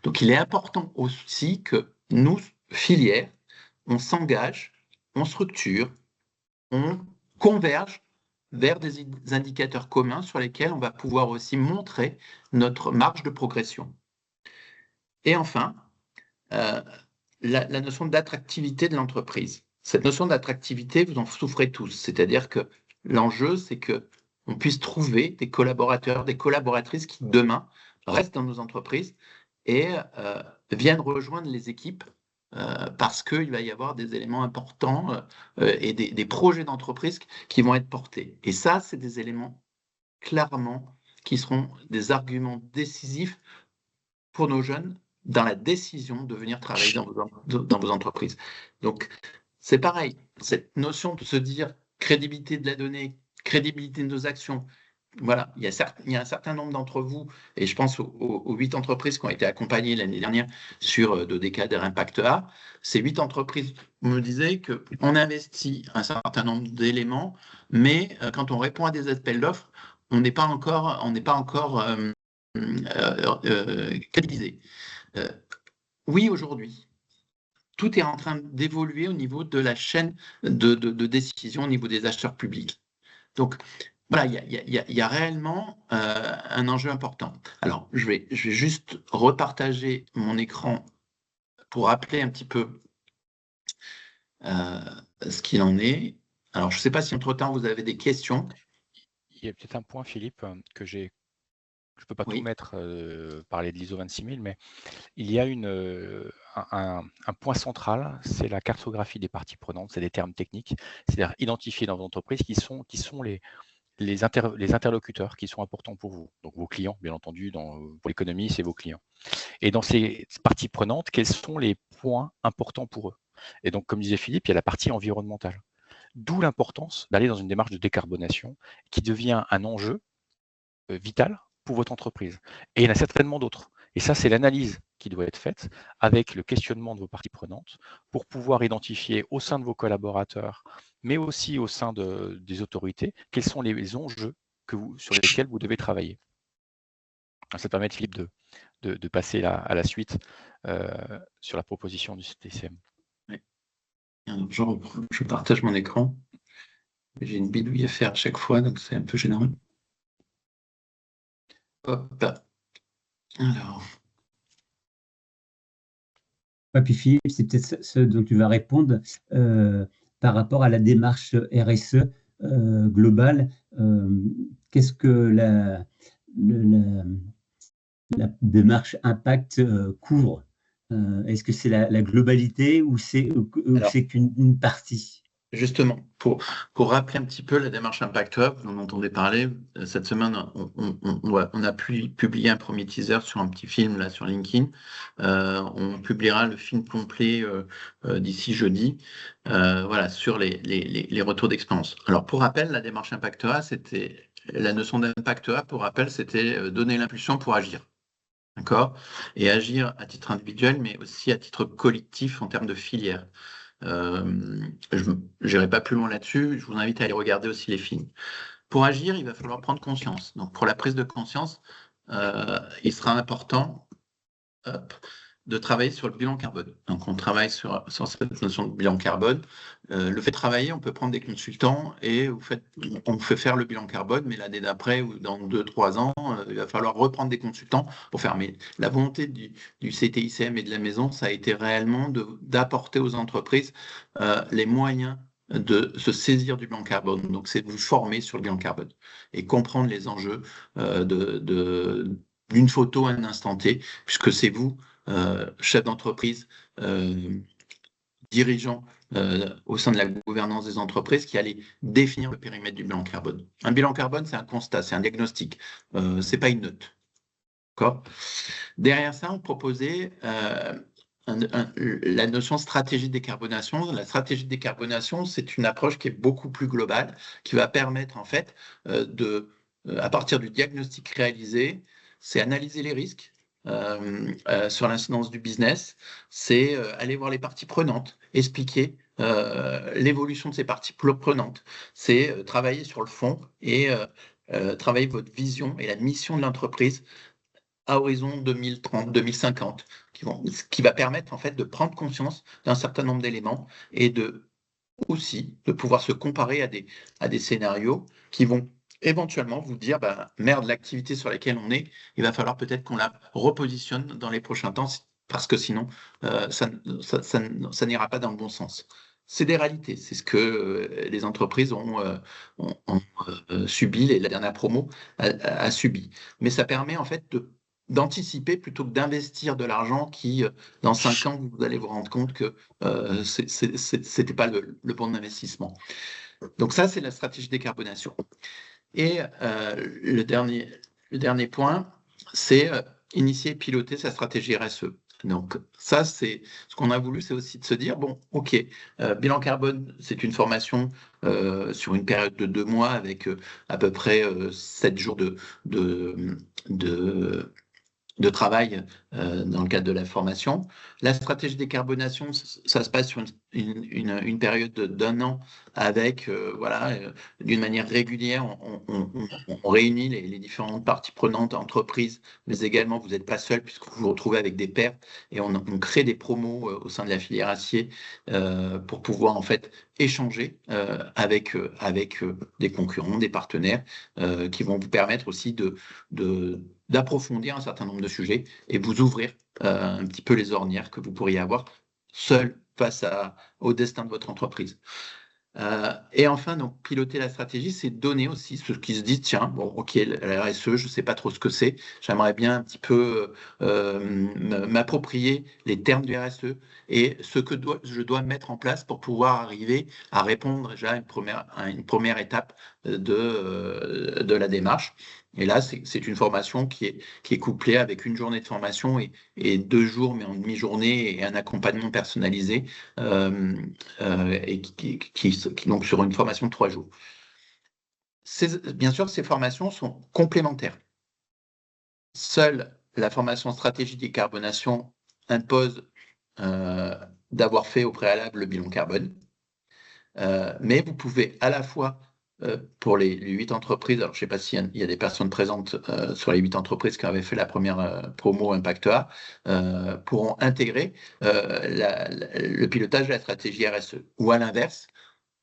Donc, il est important aussi que nous, filières, on s'engage, on structure, on converge vers des indicateurs communs sur lesquels on va pouvoir aussi montrer notre marge de progression. Et enfin, la notion d'attractivité de l'entreprise. Cette notion d'attractivité, vous en souffrez tous. C'est-à-dire que l'enjeu, c'est qu'on puisse trouver des collaborateurs, des collaboratrices qui, demain, restent dans nos entreprises et viennent rejoindre les équipes parce qu'il va y avoir des éléments importants et des projets d'entreprise qui vont être portés. Et ça, c'est des éléments, clairement, qui seront des arguments décisifs pour nos jeunes dans la décision de venir travailler dans vos entreprises. Donc, c'est pareil, cette notion de se dire crédibilité de la donnée, crédibilité de nos actions. Voilà, il y a un certain nombre d'entre vous, et je pense aux 8 entreprises qui ont été accompagnées l'année dernière sur Dodecadre Impact A. Ces 8 entreprises me disaient qu'on investit un certain nombre d'éléments, mais quand on répond à des appels d'offres, on n'est pas encore crédibilisé. Oui, aujourd'hui, tout est en train d'évoluer au niveau de la chaîne de décision au niveau des acheteurs publics. Donc, voilà, il y a réellement un enjeu important. Alors, je vais juste repartager mon écran pour rappeler un petit peu ce qu'il en est. Alors, je ne sais pas si entre-temps, vous avez des questions. Il y a peut-être un point, Philippe, que je ne peux pas Oui. tout mettre, parler de l'ISO 26000, mais il y a un point central, c'est la cartographie des parties prenantes, c'est des termes techniques, c'est-à-dire identifier dans l'entreprise qui sont les interlocuteurs qui sont importants pour vous. Donc vos clients, bien entendu, pour l'économie, c'est vos clients. Et dans ces parties prenantes, quels sont les points importants pour eux? Et donc, comme disait Philippe, il y a la partie environnementale. D'où l'importance d'aller dans une démarche de décarbonation qui devient un enjeu vital pour votre entreprise. Et il y en a certainement d'autres. Et ça, c'est l'analyse qui doit être faite avec le questionnement de vos parties prenantes pour pouvoir identifier au sein de vos collaborateurs, mais aussi au sein des autorités, quels sont les enjeux sur lesquels vous devez travailler. Ça permet, Philippe, de passer à la suite sur la proposition du TCM. Oui. Je partage mon écran. J'ai une bidouille à faire à chaque fois, donc c'est un peu gênant. Hop. Alors. Ouais, puis Philippe, c'est peut-être ce dont tu vas répondre par rapport à la démarche RSE globale. Qu'est-ce que la démarche impact couvre Est-ce que c'est la globalité ou c'est qu'une partie? Justement, pour rappeler un petit peu la démarche Impact Hub, vous en entendez parler, cette semaine, on a publié un premier teaser sur un petit film là sur LinkedIn. On publiera le film complet d'ici jeudi, voilà, sur les retours d'expérience. Alors, pour rappel, la démarche Impact Hub, c'était la notion d'Impact Hub, pour rappel, c'était donner l'impulsion pour agir. D'accord? Et agir à titre individuel, mais aussi à titre collectif en termes de filière. Je n'irai pas plus loin là-dessus, je vous invite à aller regarder aussi les films. Pour agir, il va falloir prendre conscience. Donc pour la prise de conscience, il sera important de travailler sur le bilan carbone. Donc on travaille sur cette notion de bilan carbone. Le fait de travailler, on peut prendre des consultants et on fait faire le bilan carbone, mais l'année d'après ou dans 2-3 ans, il va falloir reprendre des consultants pour faire. Mais la volonté du CTICM et de la maison, ça a été réellement d'apporter aux entreprises les moyens de se saisir du bilan carbone. Donc c'est de vous former sur le bilan carbone et comprendre les enjeux d'une photo à un instant T, puisque c'est vous, chef d'entreprise, dirigeant au sein de la gouvernance des entreprises, qui allez définir le périmètre du bilan carbone. Un bilan carbone, c'est un constat, c'est un diagnostic, c'est pas une note. D'accord ? Derrière ça, on proposait la notion de stratégie de décarbonation. La stratégie de décarbonation, c'est une approche qui est beaucoup plus globale, qui va permettre en fait à partir du diagnostic réalisé, c'est analyser les risques sur l'incidence du business, c'est aller voir les parties prenantes, expliquer l'évolution de ces parties prenantes, c'est travailler sur le fond et travailler votre vision et la mission de l'entreprise à horizon 2030, 2050, qui va permettre en fait de prendre conscience d'un certain nombre d'éléments et aussi de pouvoir se comparer à des scénarios qui vont éventuellement vous dire merde, l'activité sur laquelle on est, il va falloir peut-être qu'on la repositionne dans les prochains temps parce que sinon ça n'ira pas dans le bon sens. C'est des réalités, c'est ce que les entreprises ont subi, la dernière promo a subi. Mais ça permet en fait d'anticiper plutôt que d'investir de l'argent qui, dans 5 ans, vous allez vous rendre compte que ce n'était pas le bon investissement. Donc ça, c'est la stratégie de décarbonation. Et le dernier point, c'est initier et piloter sa stratégie RSE. Donc ça, c'est ce qu'on a voulu, c'est aussi de se dire, bon, ok, bilan carbone, c'est une formation sur une période de 2 mois avec à peu près 7 jours de travail dans le cadre de la formation. La stratégie de décarbonation, ça se passe sur une période d'1 an avec, d'une manière régulière, on réunit les différentes parties prenantes, entreprises, mais également, vous n'êtes pas seul puisque vous vous retrouvez avec des pairs et on crée des promos au sein de la filière acier pour pouvoir en fait échanger avec des concurrents, des partenaires qui vont vous permettre aussi d'approfondir un certain nombre de sujets et vous ouvrir un petit peu les ornières que vous pourriez avoir seul face au destin de votre entreprise. Et enfin, donc, piloter la stratégie, c'est donner aussi ce qui se dit, tiens, bon, ok, la RSE, je ne sais pas trop ce que c'est, j'aimerais bien un petit peu m'approprier les termes du RSE et ce que je dois mettre en place pour pouvoir arriver à répondre déjà à une première étape de la démarche. Et là, c'est une formation qui est couplée avec une journée de formation et 2 jours, mais en demi-journée, et un accompagnement personnalisé, et qui donc sur une formation de 3 jours. Bien sûr, ces formations sont complémentaires. Seule la formation stratégie de décarbonation impose d'avoir fait au préalable le bilan carbone, mais vous pouvez à la fois pour les 8 entreprises, alors je ne sais pas s'il y a des personnes présentes sur les 8 entreprises qui avaient fait la première promo Impact A, pourront intégrer le pilotage de la stratégie RSE. Ou à l'inverse,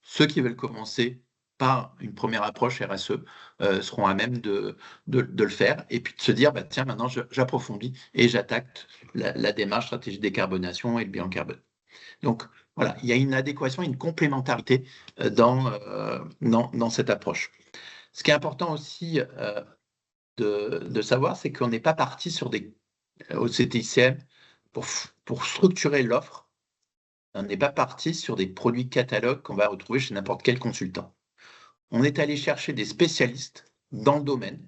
ceux qui veulent commencer par une première approche RSE seront à même de le faire et puis de se dire, tiens, maintenant j'approfondis et j'attaque la démarche stratégie de décarbonation et le bilan carbone. Donc, voilà, il y a une adéquation, une complémentarité dans cette approche. Ce qui est important aussi de savoir, c'est qu'on n'est pas parti au CTICM pour structurer l'offre, on n'est pas parti sur des produits catalogues qu'on va retrouver chez n'importe quel consultant. On est allé chercher des spécialistes dans le domaine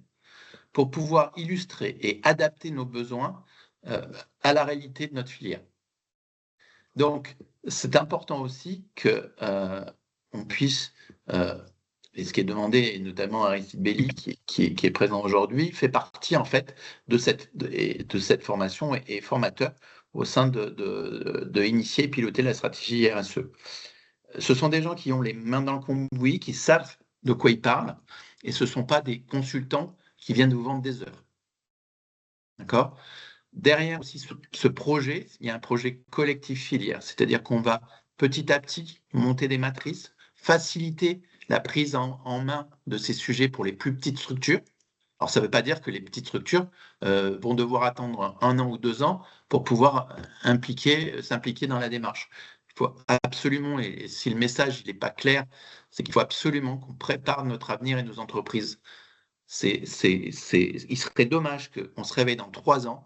pour pouvoir illustrer et adapter nos besoins à la réalité de notre filière. Donc, c'est important aussi qu'on puisse, et ce qui est demandé, et notamment Aristide Belli, qui est présent aujourd'hui, fait partie en fait de cette formation et formateur au sein de initier et piloter la stratégie RSE. Ce sont des gens qui ont les mains dans le cambouis, qui savent de quoi ils parlent, et ce ne sont pas des consultants qui viennent vous vendre des heures. D'accord ? Derrière aussi ce projet, il y a un projet collectif filière, c'est-à-dire qu'on va petit à petit monter des matrices, faciliter la prise en main de ces sujets pour les plus petites structures. Alors, ça ne veut pas dire que les petites structures vont devoir attendre 1 an ou 2 ans pour pouvoir s'impliquer dans la démarche. Il faut absolument, et si le message n'est pas clair, c'est qu'il faut absolument qu'on prépare notre avenir et nos entreprises. Il serait dommage qu'on se réveille dans 3 ans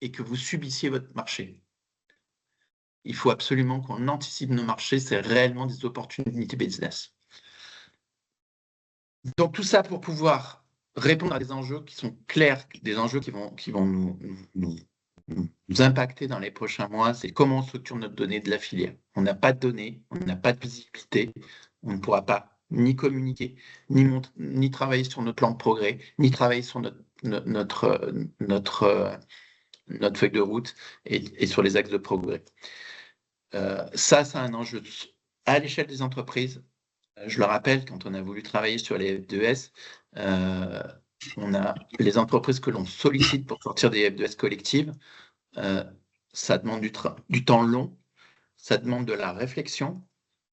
et que vous subissiez votre marché. Il faut absolument qu'on anticipe nos marchés, c'est réellement des opportunités business. Donc tout ça pour pouvoir répondre à des enjeux qui sont clairs, des enjeux qui vont nous impacter dans les prochains mois, c'est comment on structure notre donnée de la filière. On n'a pas de données, on n'a pas de visibilité, on ne pourra pas ni communiquer, ni travailler sur notre plan de progrès, ni travailler sur notre feuille de route et sur les axes de progrès. Ça, c'est un enjeu à l'échelle des entreprises. Je le rappelle, quand on a voulu travailler sur les F2S, on a les entreprises que l'on sollicite pour sortir des F2S collectives. Ça demande du temps long, ça demande de la réflexion.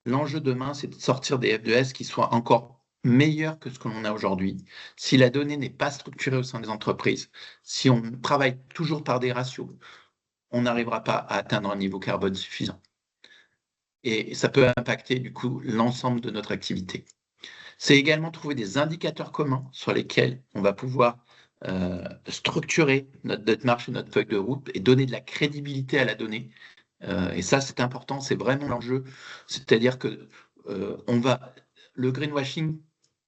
L'enjeu demain, c'est de sortir des F2S qui soient encore meilleurs que ce que l'on a aujourd'hui. Si la donnée n'est pas structurée au sein des entreprises, si on travaille toujours par des ratios, on n'arrivera pas à atteindre un niveau carbone suffisant. Et ça peut impacter du coup l'ensemble de notre activité. C'est également trouver des indicateurs communs sur lesquels on va pouvoir structurer notre démarche et notre feuille de route et donner de la crédibilité à la donnée. Et ça, c'est important, c'est vraiment l'enjeu. C'est-à-dire que le greenwashing,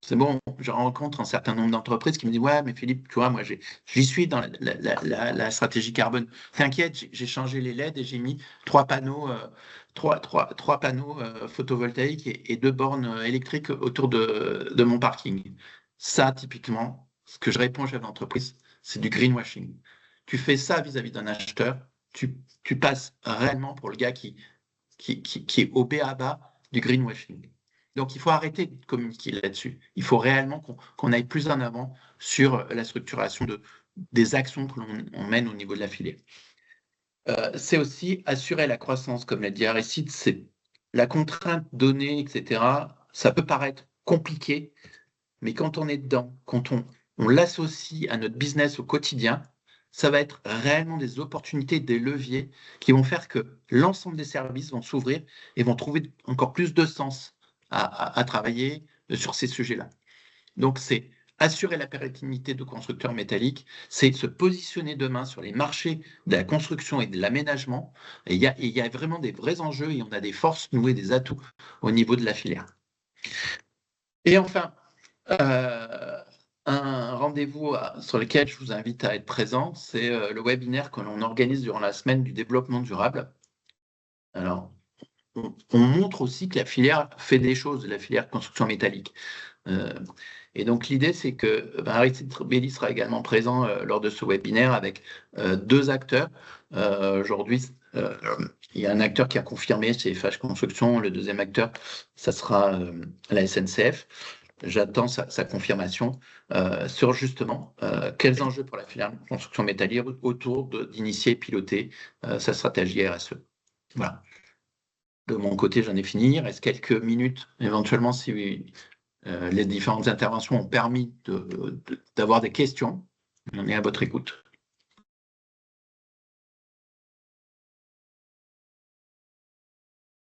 c'est bon, je rencontre un certain nombre d'entreprises qui me disent « Ouais, mais Philippe, tu vois, moi, j'y suis dans la stratégie carbone. T'inquiète, j'ai changé les LED et j'ai mis 3 panneaux, trois panneaux photovoltaïques et 2 bornes électriques autour de mon parking. » Ça, typiquement, ce que je réponds à l'entreprise, c'est du greenwashing. Tu fais ça vis-à-vis d'un acheteur, tu passes réellement pour le gars qui est au b.a.-ba du greenwashing. Donc, il faut arrêter de communiquer là-dessus. Il faut réellement qu'on aille plus en avant sur la structuration des actions que l'on mène au niveau de la filière. C'est aussi assurer la croissance, comme l'a dit Aristide, c'est la contrainte donnée, etc. Ça peut paraître compliqué, mais quand on est dedans, quand on l'associe à notre business au quotidien, ça va être réellement des opportunités, des leviers qui vont faire que l'ensemble des services vont s'ouvrir et vont trouver encore plus de sens à travailler sur ces sujets-là. Donc, c'est assurer la pérennité de constructeurs métalliques, c'est se positionner demain sur les marchés de la construction et de l'aménagement. Et il y a vraiment des vrais enjeux et on a des forces, nous, et des atouts au niveau de la filière. Et enfin, un rendez-vous sur lequel je vous invite à être présent, c'est le webinaire que l'on organise durant la semaine du développement durable. Alors, on montre aussi que la filière fait des choses, la filière construction métallique. Et donc, l'idée, c'est que Aristide Belli sera également présent lors de ce webinaire avec 2 acteurs. Aujourd'hui, il y a un acteur qui a confirmé, c'est FH Construction. Le deuxième acteur, ça sera la SNCF. J'attends sa confirmation sur justement quels enjeux pour la filière construction métallique autour d'initier et piloter sa stratégie RSE. Voilà. De mon côté, j'en ai fini. Il reste quelques minutes, éventuellement, si les différentes interventions ont permis d'avoir des questions. On est à votre écoute.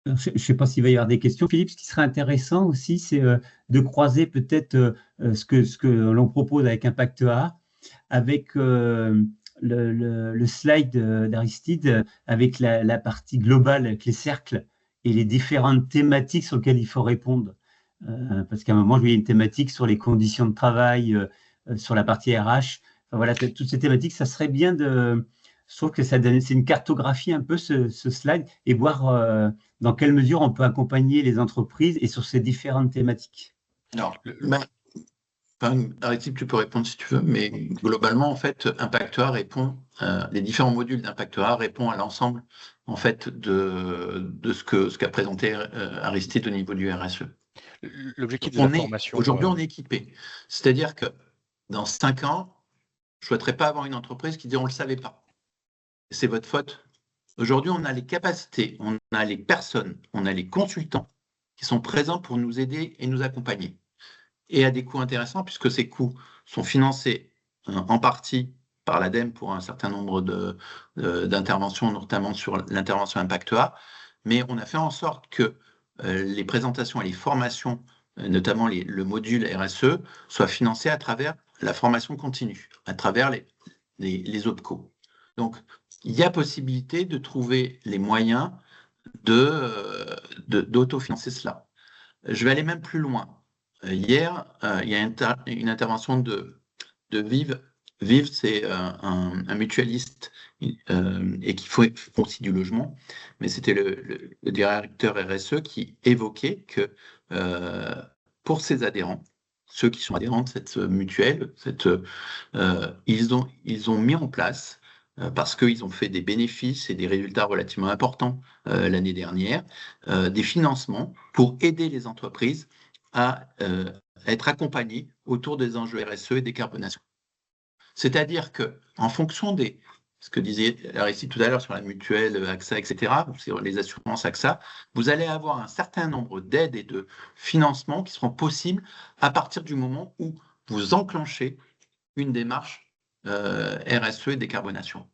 Je ne sais pas s'il va y avoir des questions. Philippe, ce qui serait intéressant aussi, c'est de croiser peut-être ce que l'on propose avec Impact A avec le slide d'Aristide avec la partie globale, avec les cercles et les différentes thématiques sur lesquelles il faut répondre. Parce qu'à un moment, je voyais une thématique sur les conditions de travail, sur la partie RH. Enfin, voilà, toutes ces thématiques, ça serait bien de... Je trouve que c'est une cartographie un peu ce slide et voir dans quelle mesure on peut accompagner les entreprises et sur ces différentes thématiques. Alors, Aristide, tu peux répondre si tu veux, mais globalement, en fait, Impactoire répond, les différents modules d'Impactoire répondent à l'ensemble, en fait, de ce qu'a présenté Aristide au niveau du RSE. L'objectif de la formation... Aujourd'hui, on est équipé. C'est-à-dire que dans 5 ans, je ne souhaiterais pas avoir une entreprise qui dit on ne le savait pas. C'est votre faute. Aujourd'hui, on a les capacités, on a les personnes, on a les consultants qui sont présents pour nous aider et nous accompagner. Et à des coûts intéressants, puisque ces coûts sont financés en partie par l'ADEME pour un certain nombre d'interventions, notamment sur l'intervention Impactoire. Mais on a fait en sorte que les présentations et les formations, notamment le module RSE, soient financés à travers la formation continue, à travers les OPCO. Donc, il y a possibilité de trouver les moyens d'autofinancer cela. Je vais aller même plus loin. Hier, il y a une intervention de Vive. Vive, c'est un mutualiste et qui font aussi du logement, mais c'était le directeur RSE qui évoquait que pour ses adhérents, ceux qui sont adhérents de cette mutuelle, ils ont mis en place, parce qu'ils ont fait des bénéfices et des résultats relativement importants l'année dernière, des financements pour aider les entreprises à être accompagnées autour des enjeux RSE et décarbonation. C'est-à-dire qu'en fonction ce que disait Aristide tout à l'heure sur la mutuelle AXA, etc., sur les assurances AXA, vous allez avoir un certain nombre d'aides et de financements qui seront possibles à partir du moment où vous enclenchez une démarche RSE et décarbonation.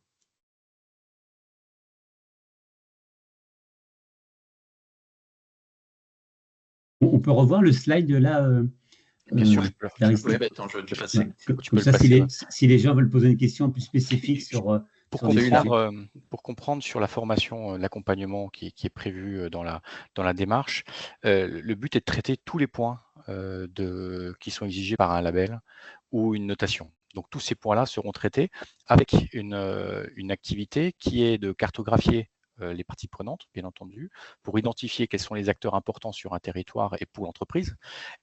On peut revoir le slide là. Bien sûr, je peux. Oui, attends, je vais passer. Comme ça, si les gens veulent poser une question plus spécifique sur pour comprendre sur la formation, l'accompagnement qui est prévu dans la démarche, le but est de traiter tous les points qui sont exigés par un label ou une notation. Donc tous ces points-là seront traités avec une activité qui est de cartographier les parties prenantes, bien entendu, pour identifier quels sont les acteurs importants sur un territoire et pour l'entreprise.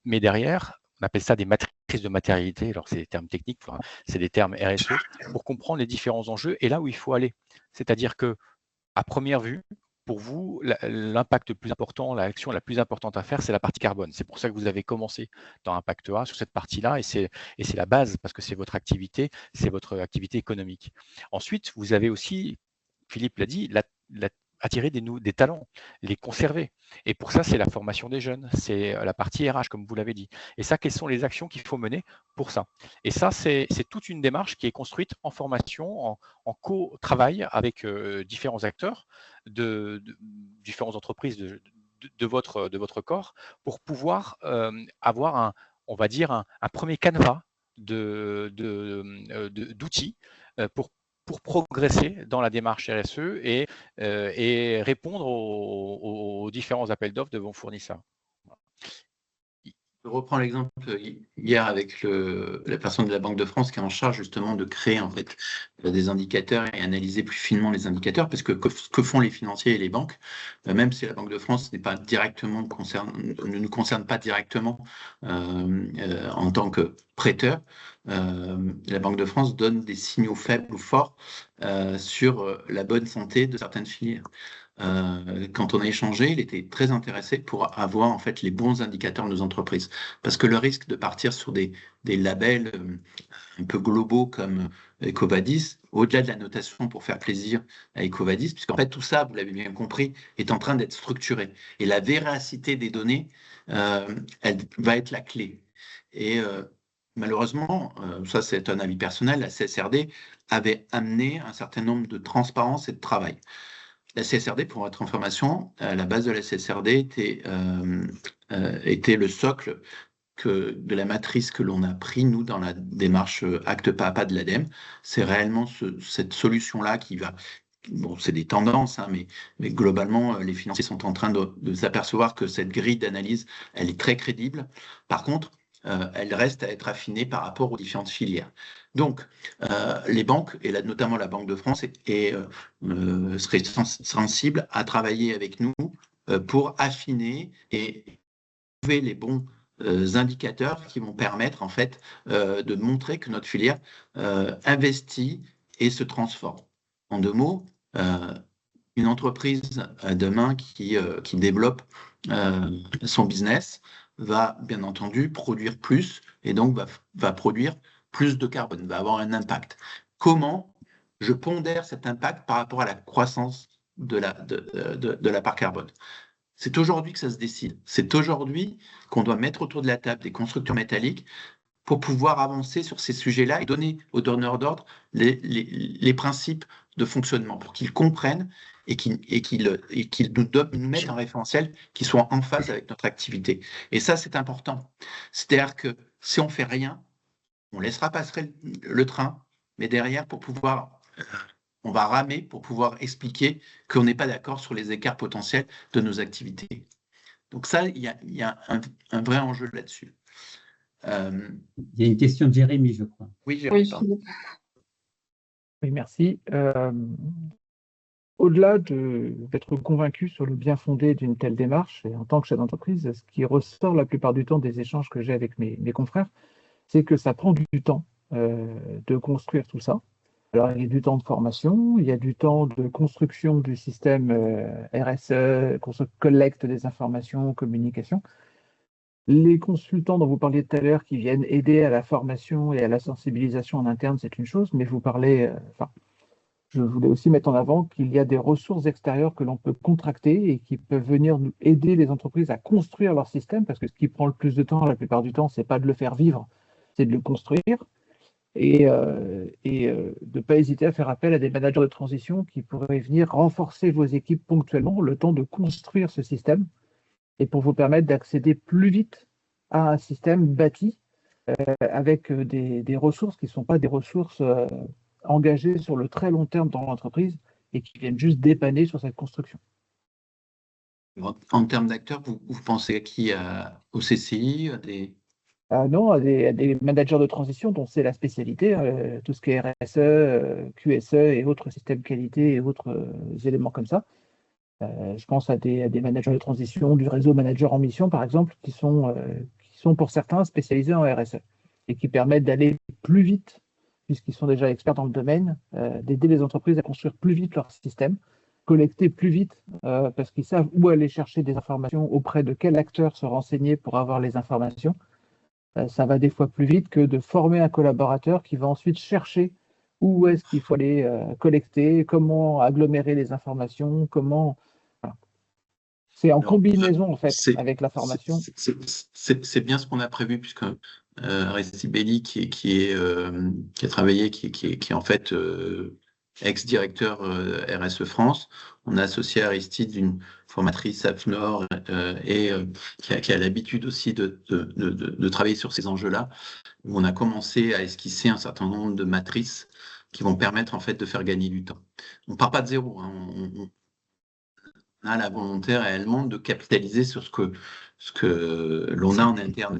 Mais derrière, on appelle ça des matrices de matérialité, alors c'est des termes techniques, c'est des termes RSE, pour comprendre les différents enjeux et là où il faut aller. C'est-à-dire que, à première vue, pour vous, l'impact le plus important, l'action la plus importante à faire, c'est la partie carbone. C'est pour ça que vous avez commencé dans Impact A sur cette partie-là et c'est la base parce que c'est votre activité économique. Ensuite, vous avez aussi, Philippe l'a dit, attirer des talents, les conserver. Et pour ça, c'est la formation des jeunes, c'est la partie RH, comme vous l'avez dit. Et ça, quelles sont les actions qu'il faut mener pour ça? Et ça, c'est toute une démarche qui est construite en formation, en co-travail avec différents acteurs, différentes entreprises de votre corps, pour pouvoir avoir on va dire, un premier canevas d'outils pour progresser dans la démarche RSE et répondre aux différents appels d'offres de vos fournisseurs. Je reprends l'exemple hier avec la personne de la Banque de France qui est en charge justement de créer en fait des indicateurs et analyser plus finement les indicateurs, parce que font les financiers et les banques, même si la Banque de France n'est pas directement ne nous concerne pas directement en tant que prêteur, la Banque de France donne des signaux faibles ou forts sur la bonne santé de certaines filières. Quand on a échangé, il était très intéressé pour avoir en fait les bons indicateurs de nos entreprises, parce que le risque de partir sur des labels un peu globaux comme EcoVadis, au-delà de la notation pour faire plaisir à EcoVadis, puisqu'en fait tout ça, vous l'avez bien compris, est en train d'être structuré, et la véracité des données, elle va être la clé. Et malheureusement, ça c'est un avis personnel, la CSRD avait amené un certain nombre de transparence et de travail. La CSRD, pour votre information, la base de la CSRD était le socle de la matrice que l'on a pris, nous, dans la démarche acte pas à pas de l'ADEME. C'est réellement cette solution-là qui va... Bon, c'est des tendances, hein, mais globalement, les financiers sont en train de s'apercevoir que cette grille d'analyse, elle est très crédible. Par contre, elle reste à être affinée par rapport aux différentes filières. Donc, les banques, et là, notamment la Banque de France, serait sensible à travailler avec nous pour affiner et trouver les bons indicateurs qui vont permettre en fait de montrer que notre filière investit et se transforme. En 2 mots, une entreprise demain qui développe son business va bien entendu produire plus et donc va produire plus de carbone, va avoir un impact. Comment je pondère cet impact par rapport à la croissance de la part carbone? C'est aujourd'hui que ça se décide. C'est aujourd'hui qu'on doit mettre autour de la table des constructeurs métalliques pour pouvoir avancer sur ces sujets-là et donner aux donneurs d'ordre les principes de fonctionnement pour qu'ils comprennent et qu'ils nous mettent un référentiel qui soit en phase avec notre activité. Et ça, c'est important. C'est-à-dire que si on ne fait rien, on laissera passer le train, mais derrière, on va ramer pour pouvoir expliquer qu'on n'est pas d'accord sur les écarts potentiels de nos activités. Donc ça, il y a un vrai enjeu là-dessus. Il y a une question de Jérémy, je crois. Oui, Jérémy. Oui, merci. Au-delà d'être convaincu sur le bien fondé d'une telle démarche, et en tant que chef d'entreprise, ce qui ressort la plupart du temps des échanges que j'ai avec mes confrères, c'est que ça prend du temps de construire tout ça. Alors, il y a du temps de formation, il y a du temps de construction du système RSE, collecte des informations, communication. Les consultants dont vous parliez tout à l'heure qui viennent aider à la formation et à la sensibilisation en interne, c'est une chose, mais vous parlez, je voulais aussi mettre en avant qu'il y a des ressources extérieures que l'on peut contracter et qui peuvent venir nous aider les entreprises à construire leur système, parce que ce qui prend le plus de temps, la plupart du temps, c'est pas de le faire vivre, c'est de le construire. Et de ne pas hésiter à faire appel à des managers de transition qui pourraient venir renforcer vos équipes ponctuellement le temps de construire ce système et pour vous permettre d'accéder plus vite à un système bâti avec des ressources qui ne sont pas des ressources engagées sur le très long terme dans l'entreprise et qui viennent juste dépanner sur cette construction. En termes d'acteurs, vous pensez à qui? Au CCI, Non, à des managers de transition dont c'est la spécialité, tout ce qui est RSE, QSE et autres systèmes qualité et autres éléments comme ça. Je pense à des managers de transition du réseau manager en mission, par exemple, qui sont pour certains spécialisés en RSE et qui permettent d'aller plus vite, puisqu'ils sont déjà experts dans le domaine, d'aider les entreprises à construire plus vite leur système, collecter plus vite, parce qu'ils savent où aller chercher des informations, auprès de quel acteur se renseigner pour avoir les informations. Ça va des fois plus vite que de former un collaborateur qui va ensuite chercher où est-ce qu'il faut aller collecter, comment agglomérer les informations, comment... Voilà. C'est en combinaison, en fait, avec la formation. C'est bien ce qu'on a prévu, puisque Aristide Belli, qui a travaillé, qui est en fait ex-directeur RSE France, on a associé Aristide une formatrice AFNOR et qui a l'habitude aussi de travailler sur ces enjeux-là, où on a commencé à esquisser un certain nombre de matrices qui vont permettre en fait de faire gagner du temps. On part pas de zéro, hein. On a la volonté réellement de capitaliser sur ce que l'on a en interne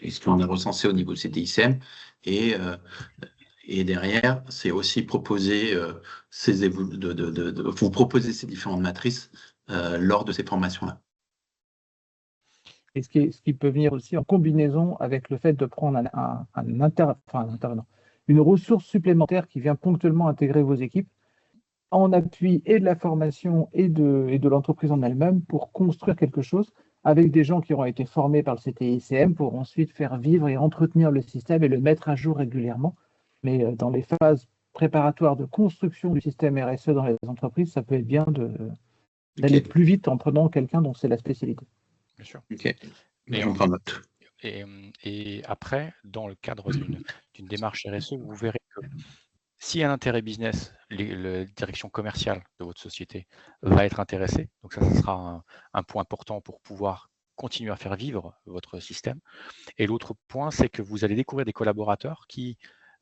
et ce qu'on a recensé au niveau CTICM et derrière, c'est aussi proposer vous proposer ces différentes matrices lors de ces formations-là. Et ce qui peut venir aussi en combinaison avec le fait de prendre une ressource supplémentaire qui vient ponctuellement intégrer vos équipes en appui et de la formation et de l'entreprise en elle-même pour construire quelque chose avec des gens qui auront été formés par le CTICM pour ensuite faire vivre et entretenir le système et le mettre à jour régulièrement. Mais dans les phases préparatoires de construction du système RSE dans les entreprises, ça peut être bien d'aller plus vite en prenant quelqu'un dont c'est la spécialité. Bien sûr. Okay. Mais j'en prends note. Et après, dans le cadre d'une démarche RSE, vous verrez que s'il y a un intérêt business, la direction commerciale de votre société va être intéressée. Donc ça sera un point important pour pouvoir continuer à faire vivre votre système. Et l'autre point, c'est que vous allez découvrir des collaborateurs qui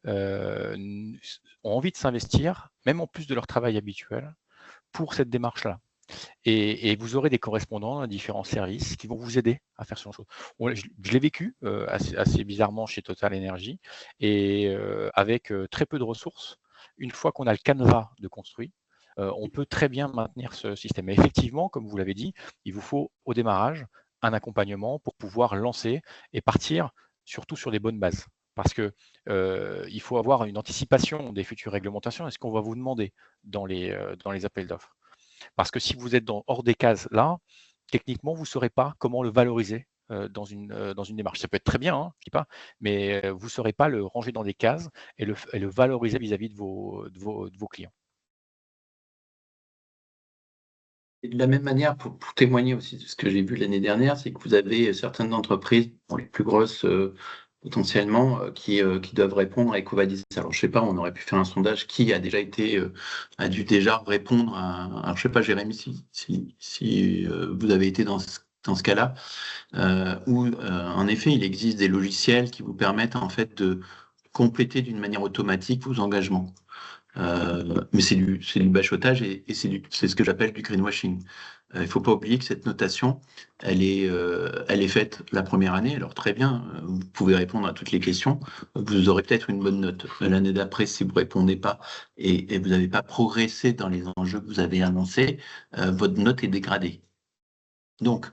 ont envie de s'investir, même en plus de leur travail habituel, pour cette démarche-là. Et vous aurez des correspondants dans différents services qui vont vous aider à faire ce genre de choses. Je l'ai vécu assez bizarrement chez Total Energy, et avec très peu de ressources, une fois qu'on a le canevas de construit, on peut très bien maintenir ce système. Mais effectivement, comme vous l'avez dit, il vous faut au démarrage un accompagnement pour pouvoir lancer et partir surtout sur des bonnes bases. Parce que il faut avoir une anticipation des futures réglementations et ce qu'on va vous demander dans les appels d'offres. Parce que si vous êtes hors des cases là, techniquement, vous ne saurez pas comment le valoriser dans une démarche. Ça peut être très bien, hein, je dis pas, mais vous ne saurez pas le ranger dans des cases et le valoriser vis-à-vis de vos clients. Et de la même manière, pour témoigner aussi de ce que j'ai vu l'année dernière, c'est que vous avez certaines entreprises, les plus grosses potentiellement, qui doivent répondre à EcoVadis. Alors, je sais pas, on aurait pu faire un sondage qui a déjà été, a dû déjà répondre à. Alors, je sais pas, Jérémy, si vous avez été dans ce cas-là, où en effet, il existe des logiciels qui vous permettent en fait de compléter d'une manière automatique vos engagements. Mais c'est du bachotage et c'est ce que j'appelle du greenwashing. Il faut pas oublier que cette notation, elle est faite la première année. Alors très bien, vous pouvez répondre à toutes les questions. Vous aurez peut-être une bonne note. L'année d'après, si vous répondez pas et vous n'avez pas progressé dans les enjeux que vous avez annoncés, votre note est dégradée. Donc,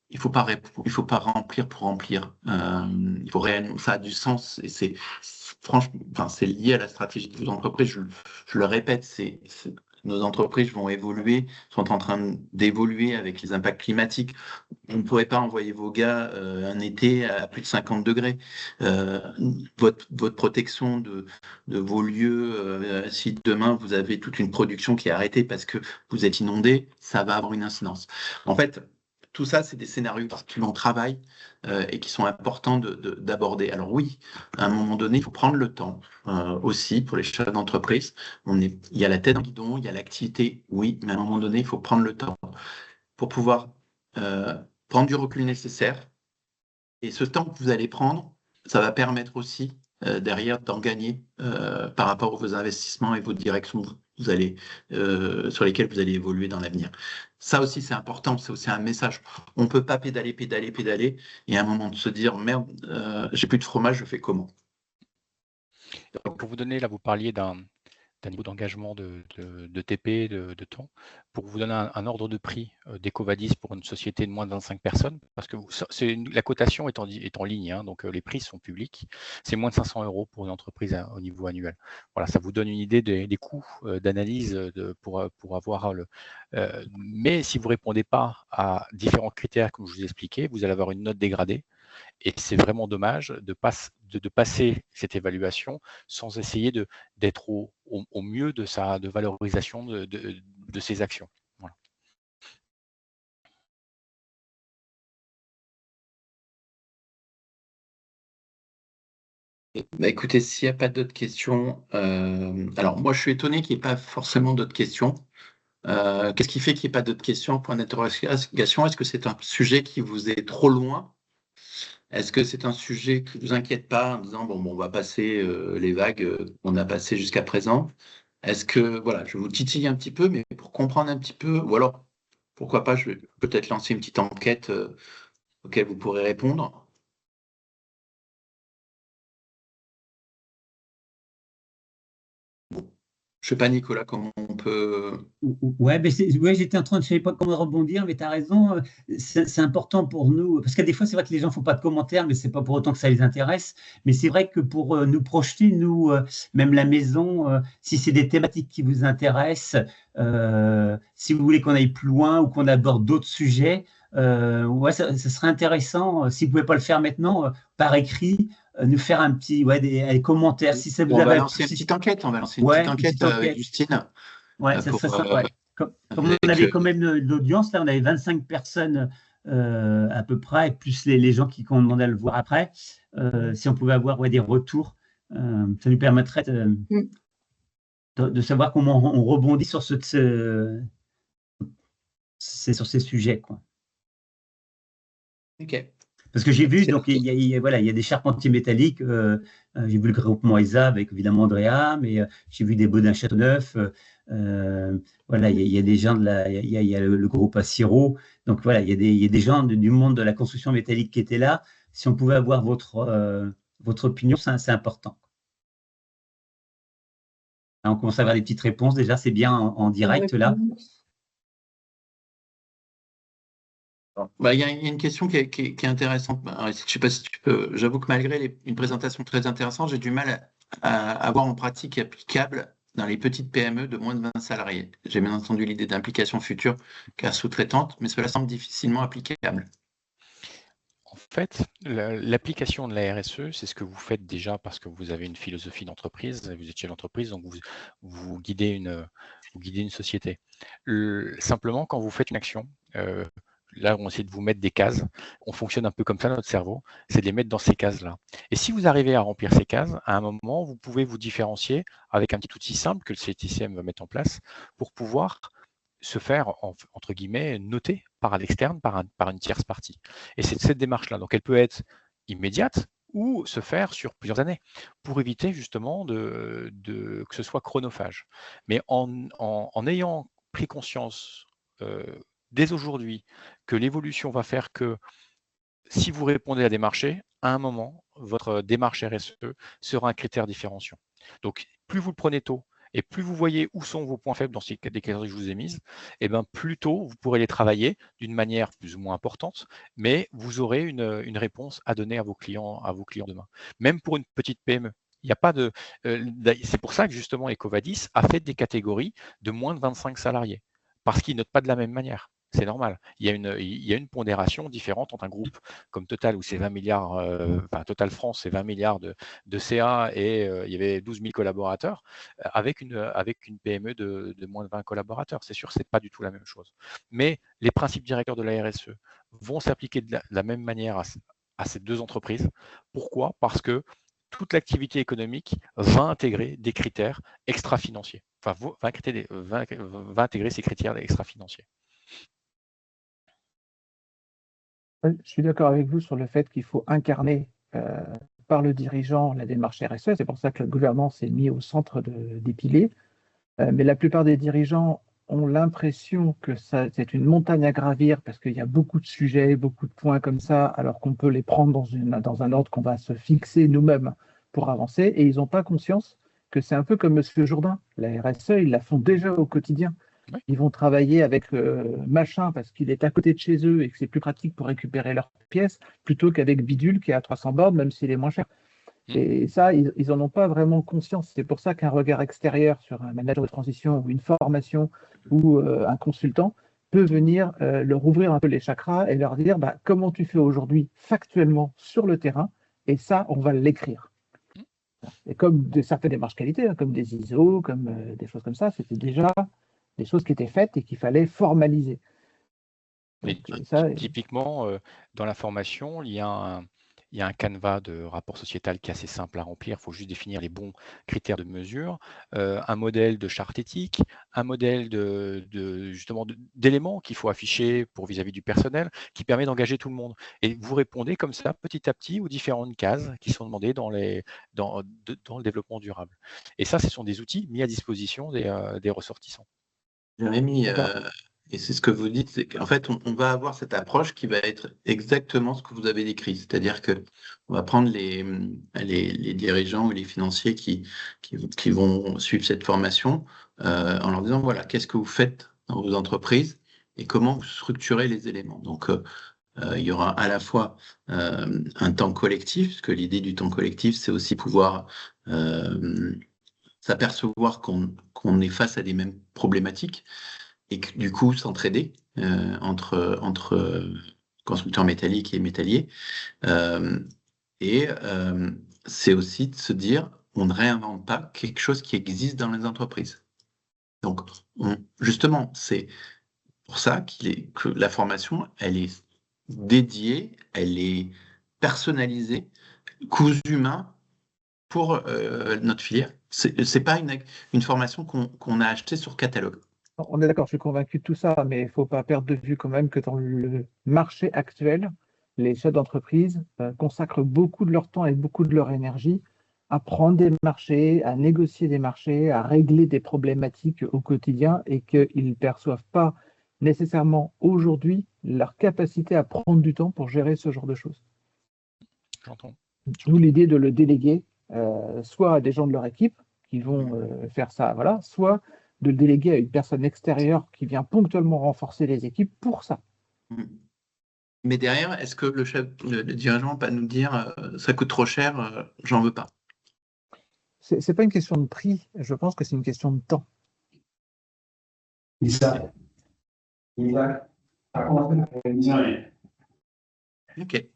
il faut pas remplir pour remplir. Il faut réellement, ça a du sens et c'est franchement, enfin, c'est lié à la stratégie de vos entreprises. Je le répète, nos entreprises vont évoluer, sont en train d'évoluer avec les impacts climatiques. Vous ne pourrez pas envoyer vos gars un été à plus de 50 degrés. Votre protection de vos lieux, si demain vous avez toute une production qui est arrêtée parce que vous êtes inondé, ça va avoir une incidence. En fait, tout ça, c'est des scénarios qui l'on travaille et qui sont importants d'aborder. Alors oui, à un moment donné, il faut prendre le temps aussi pour les chefs d'entreprise. Il y a la tête dans le guidon, il y a l'activité, oui, mais à un moment donné, il faut prendre le temps pour pouvoir prendre du recul nécessaire. Et ce temps que vous allez prendre, ça va permettre aussi derrière d'en gagner par rapport à vos investissements et vos directions sur lesquelles vous allez évoluer dans l'avenir. Ça aussi, c'est important, c'est aussi un message. On ne peut pas pédaler, et à un moment de se dire, merde, j'ai plus de fromage, je fais comment? Pour vous donner, là, vous parliez d'un niveau d'engagement de TP, de temps. Pour vous donner un ordre de prix d'EcoVadis pour une société de moins de 25 personnes, parce que la cotation est en ligne, hein, donc les prix sont publics, c'est moins de 500 € pour une entreprise au niveau annuel. Voilà, ça vous donne une idée des coûts d'analyse pour avoir mais si vous ne répondez pas à différents critères, comme je vous ai expliqué, vous allez avoir une note dégradée. Et c'est vraiment dommage de passer cette évaluation sans essayer d'être au mieux de valorisation de ses actions. Voilà. Bah écoutez, s'il n'y a pas d'autres questions, alors moi je suis étonné qu'il n'y ait pas forcément d'autres questions. Qu'est-ce qui fait qu'il n'y ait pas d'autres questions? Point d'interrogation. Est-ce que c'est un sujet qui vous est trop loin? Est-ce que c'est un sujet qui ne vous inquiète pas en disant bon, on va passer les vagues qu'on a passées jusqu'à présent? Est-ce que, voilà, je vous titille un petit peu, mais pour comprendre un petit peu, ou alors, pourquoi pas, je vais peut-être lancer une petite enquête auquel vous pourrez répondre. Je sais pas, Nicolas, comment on peut. Ouais, j'étais en train de, je savais pas comment rebondir, mais tu as raison, c'est important pour nous, parce que des fois, c'est vrai que les gens font pas de commentaires, mais c'est pas pour autant que ça les intéresse. Mais c'est vrai que pour nous projeter, nous, même la maison, si c'est des thématiques qui vous intéressent, si vous voulez qu'on aille plus loin ou qu'on aborde d'autres sujets, ouais, ça serait intéressant, si vous pouvez pas le faire maintenant, par écrit, nous faire un petit, des commentaires. Si ça vous On va avait lancer une petite enquête, avec Justine. Ouais, ça serait sympa. Comme on avait quand même de l'audience, là, on avait 25 personnes à peu près, plus les gens qui ont demandé à le voir après. Si on pouvait avoir des retours, ça nous permettrait de savoir comment on rebondit sur ces sujets, quoi. Ok. Parce que j'ai vu, C'est donc voilà, il y a des charpentiers métalliques. J'ai vu le groupement ESA avec évidemment Andrea, mais j'ai vu des Baudin Châteauneuf. Voilà, il y a des gens il y a le groupe Assiro. Donc voilà, il y a des gens du monde de la construction métallique qui étaient là. Si on pouvait avoir votre opinion, c'est important. Là, on commence à avoir des petites réponses. Déjà, c'est bien en direct là. Bah, il y a une question qui est intéressante. Alors, je sais pas si tu peux. J'avoue que malgré une présentation très intéressante, j'ai du mal à voir en pratique applicable dans les petites PME de moins de 20 salariés. J'ai bien entendu l'idée d'implication future car sous-traitante, mais cela semble difficilement applicable. En fait, l'application de la RSE, c'est ce que vous faites déjà parce que vous avez une philosophie d'entreprise, vous êtes chez l'entreprise, donc vous guidez une société. Simplement, quand vous faites une action, là, on essaie de vous mettre des cases. On fonctionne un peu comme ça, notre cerveau, c'est de les mettre dans ces cases-là. Et si vous arrivez à remplir ces cases, à un moment, vous pouvez vous différencier avec un petit outil simple que le CTCM va mettre en place pour pouvoir se faire, entre guillemets, noter par l'externe, par une tierce partie. Et c'est cette démarche-là. Donc, elle peut être immédiate ou se faire sur plusieurs années pour éviter justement que ce soit chronophage. Mais en ayant pris conscience dès aujourd'hui que l'évolution va faire que si vous répondez à des marchés, à un moment, votre démarche RSE sera un critère différenciant. Donc, plus vous le prenez tôt et plus vous voyez où sont vos points faibles dans ces catégories que je vous ai mises, et bien plus tôt, vous pourrez les travailler d'une manière plus ou moins importante, mais vous aurez une réponse à donner à vos clients demain. Même pour une petite PME. Il n'y a pas de. C'est pour ça que justement Ecovadis a fait des catégories de moins de 25 salariés, parce qu'ils ne notent pas de la même manière. C'est normal. Il y a une pondération différente entre un groupe comme Total, où c'est 20 milliards, Total France, c'est 20 milliards de CA et il y avait 12 000 collaborateurs, avec une PME de moins de 20 collaborateurs. C'est sûr, ce n'est pas du tout la même chose. Mais les principes directeurs de la RSE vont s'appliquer de la même manière à ces deux entreprises. Pourquoi? Parce que toute l'activité économique va intégrer des critères extra-financiers. Enfin, va intégrer ces critères extra-financiers. Je suis d'accord avec vous sur le fait qu'il faut incarner par le dirigeant la démarche RSE. C'est pour ça que le gouvernement s'est mis au centre des piliers. Mais la plupart des dirigeants ont l'impression que c'est une montagne à gravir parce qu'il y a beaucoup de sujets, beaucoup de points comme ça, alors qu'on peut les prendre dans un ordre qu'on va se fixer nous-mêmes pour avancer. Et ils n'ont pas conscience que c'est un peu comme M. Jourdain. La RSE, ils la font déjà au quotidien. Oui. Ils vont travailler avec machin parce qu'il est à côté de chez eux et que c'est plus pratique pour récupérer leurs pièces plutôt qu'avec Bidule qui est à 300 bornes, même s'il est moins cher. Et ça, ils n'en ont pas vraiment conscience. C'est pour ça qu'un regard extérieur sur un manager de transition ou une formation ou un consultant peut venir leur ouvrir un peu les chakras et leur dire comment tu fais aujourd'hui factuellement sur le terrain, et ça, on va l'écrire. Et comme certaines démarches qualité, comme des ISO, comme des choses comme ça, c'était déjà des choses qui étaient faites et qu'il fallait formaliser. Donc, typiquement, dans la formation, il y a un canevas de rapport sociétal qui est assez simple à remplir. Il faut juste définir les bons critères de mesure, un modèle de charte éthique, un modèle d'éléments qu'il faut afficher pour vis-à-vis du personnel, qui permet d'engager tout le monde. Et vous répondez comme ça, petit à petit, aux différentes cases qui sont demandées dans le développement durable. Et ça, ce sont des outils mis à disposition des ressortissants. Jérémy, et c'est ce que vous dites, c'est qu'en fait, on va avoir cette approche qui va être exactement ce que vous avez décrit. C'est-à-dire que on va prendre les dirigeants ou les financiers qui vont suivre cette formation en leur disant, voilà, qu'est-ce que vous faites dans vos entreprises et comment vous structurez les éléments. Donc, il y aura à la fois un temps collectif, parce que l'idée du temps collectif, c'est aussi pouvoir s'apercevoir qu'on est face à des mêmes problématiques et que du coup s'entraider entre constructeurs métalliques et métalliers. C'est aussi de se dire, on ne réinvente pas quelque chose qui existe dans les entreprises. Donc, justement, c'est pour ça que la formation, elle est dédiée, elle est personnalisée, cousu main pour notre filière. C'est pas une formation qu'on a achetée sur catalogue. On est d'accord, je suis convaincu de tout ça, mais il ne faut pas perdre de vue quand même que dans le marché actuel, les chefs d'entreprise consacrent beaucoup de leur temps et beaucoup de leur énergie à prendre des marchés, à négocier des marchés, à régler des problématiques au quotidien et qu'ils ne perçoivent pas nécessairement aujourd'hui leur capacité à prendre du temps pour gérer ce genre de choses. J'entends. D'où l'idée de le déléguer soit à des gens de leur équipe qui vont faire ça, voilà, soit de le déléguer à une personne extérieure qui vient ponctuellement renforcer les équipes pour ça. Mais derrière, est-ce que le dirigeant va nous dire ça coûte trop cher, j'en veux pas? C'est pas une question de prix, je pense que c'est une question de temps. Ok.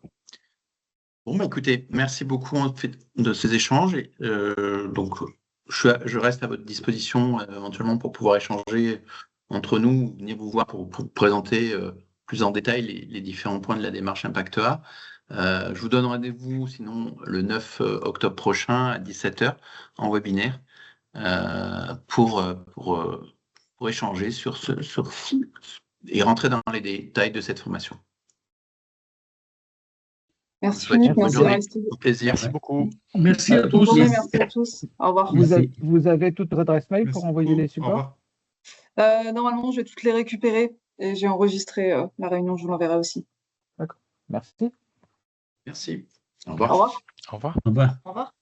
Bon, bah, écoutez, merci beaucoup de ces échanges. Donc, je reste à votre disposition éventuellement pour pouvoir échanger entre nous, venir vous voir pour présenter plus en détail les différents points de la démarche Impact A. Je vous donne rendez-vous sinon le 9 octobre prochain à 17h en webinaire pour échanger et rentrer dans les détails de cette formation. Merci Bonne Philippe, merci journée. Aristide. Au plaisir. Merci beaucoup. Merci à Bonne tous. journée, merci à tous. Au revoir. Vous avez toutes vos adresses mail pour Merci envoyer beaucoup. les Au supports? revoir. Normalement, je vais toutes les récupérer et j'ai enregistré la réunion, je vous l'enverrai aussi. Merci. Merci. Au revoir. Au revoir. Au revoir. Au revoir. Au revoir.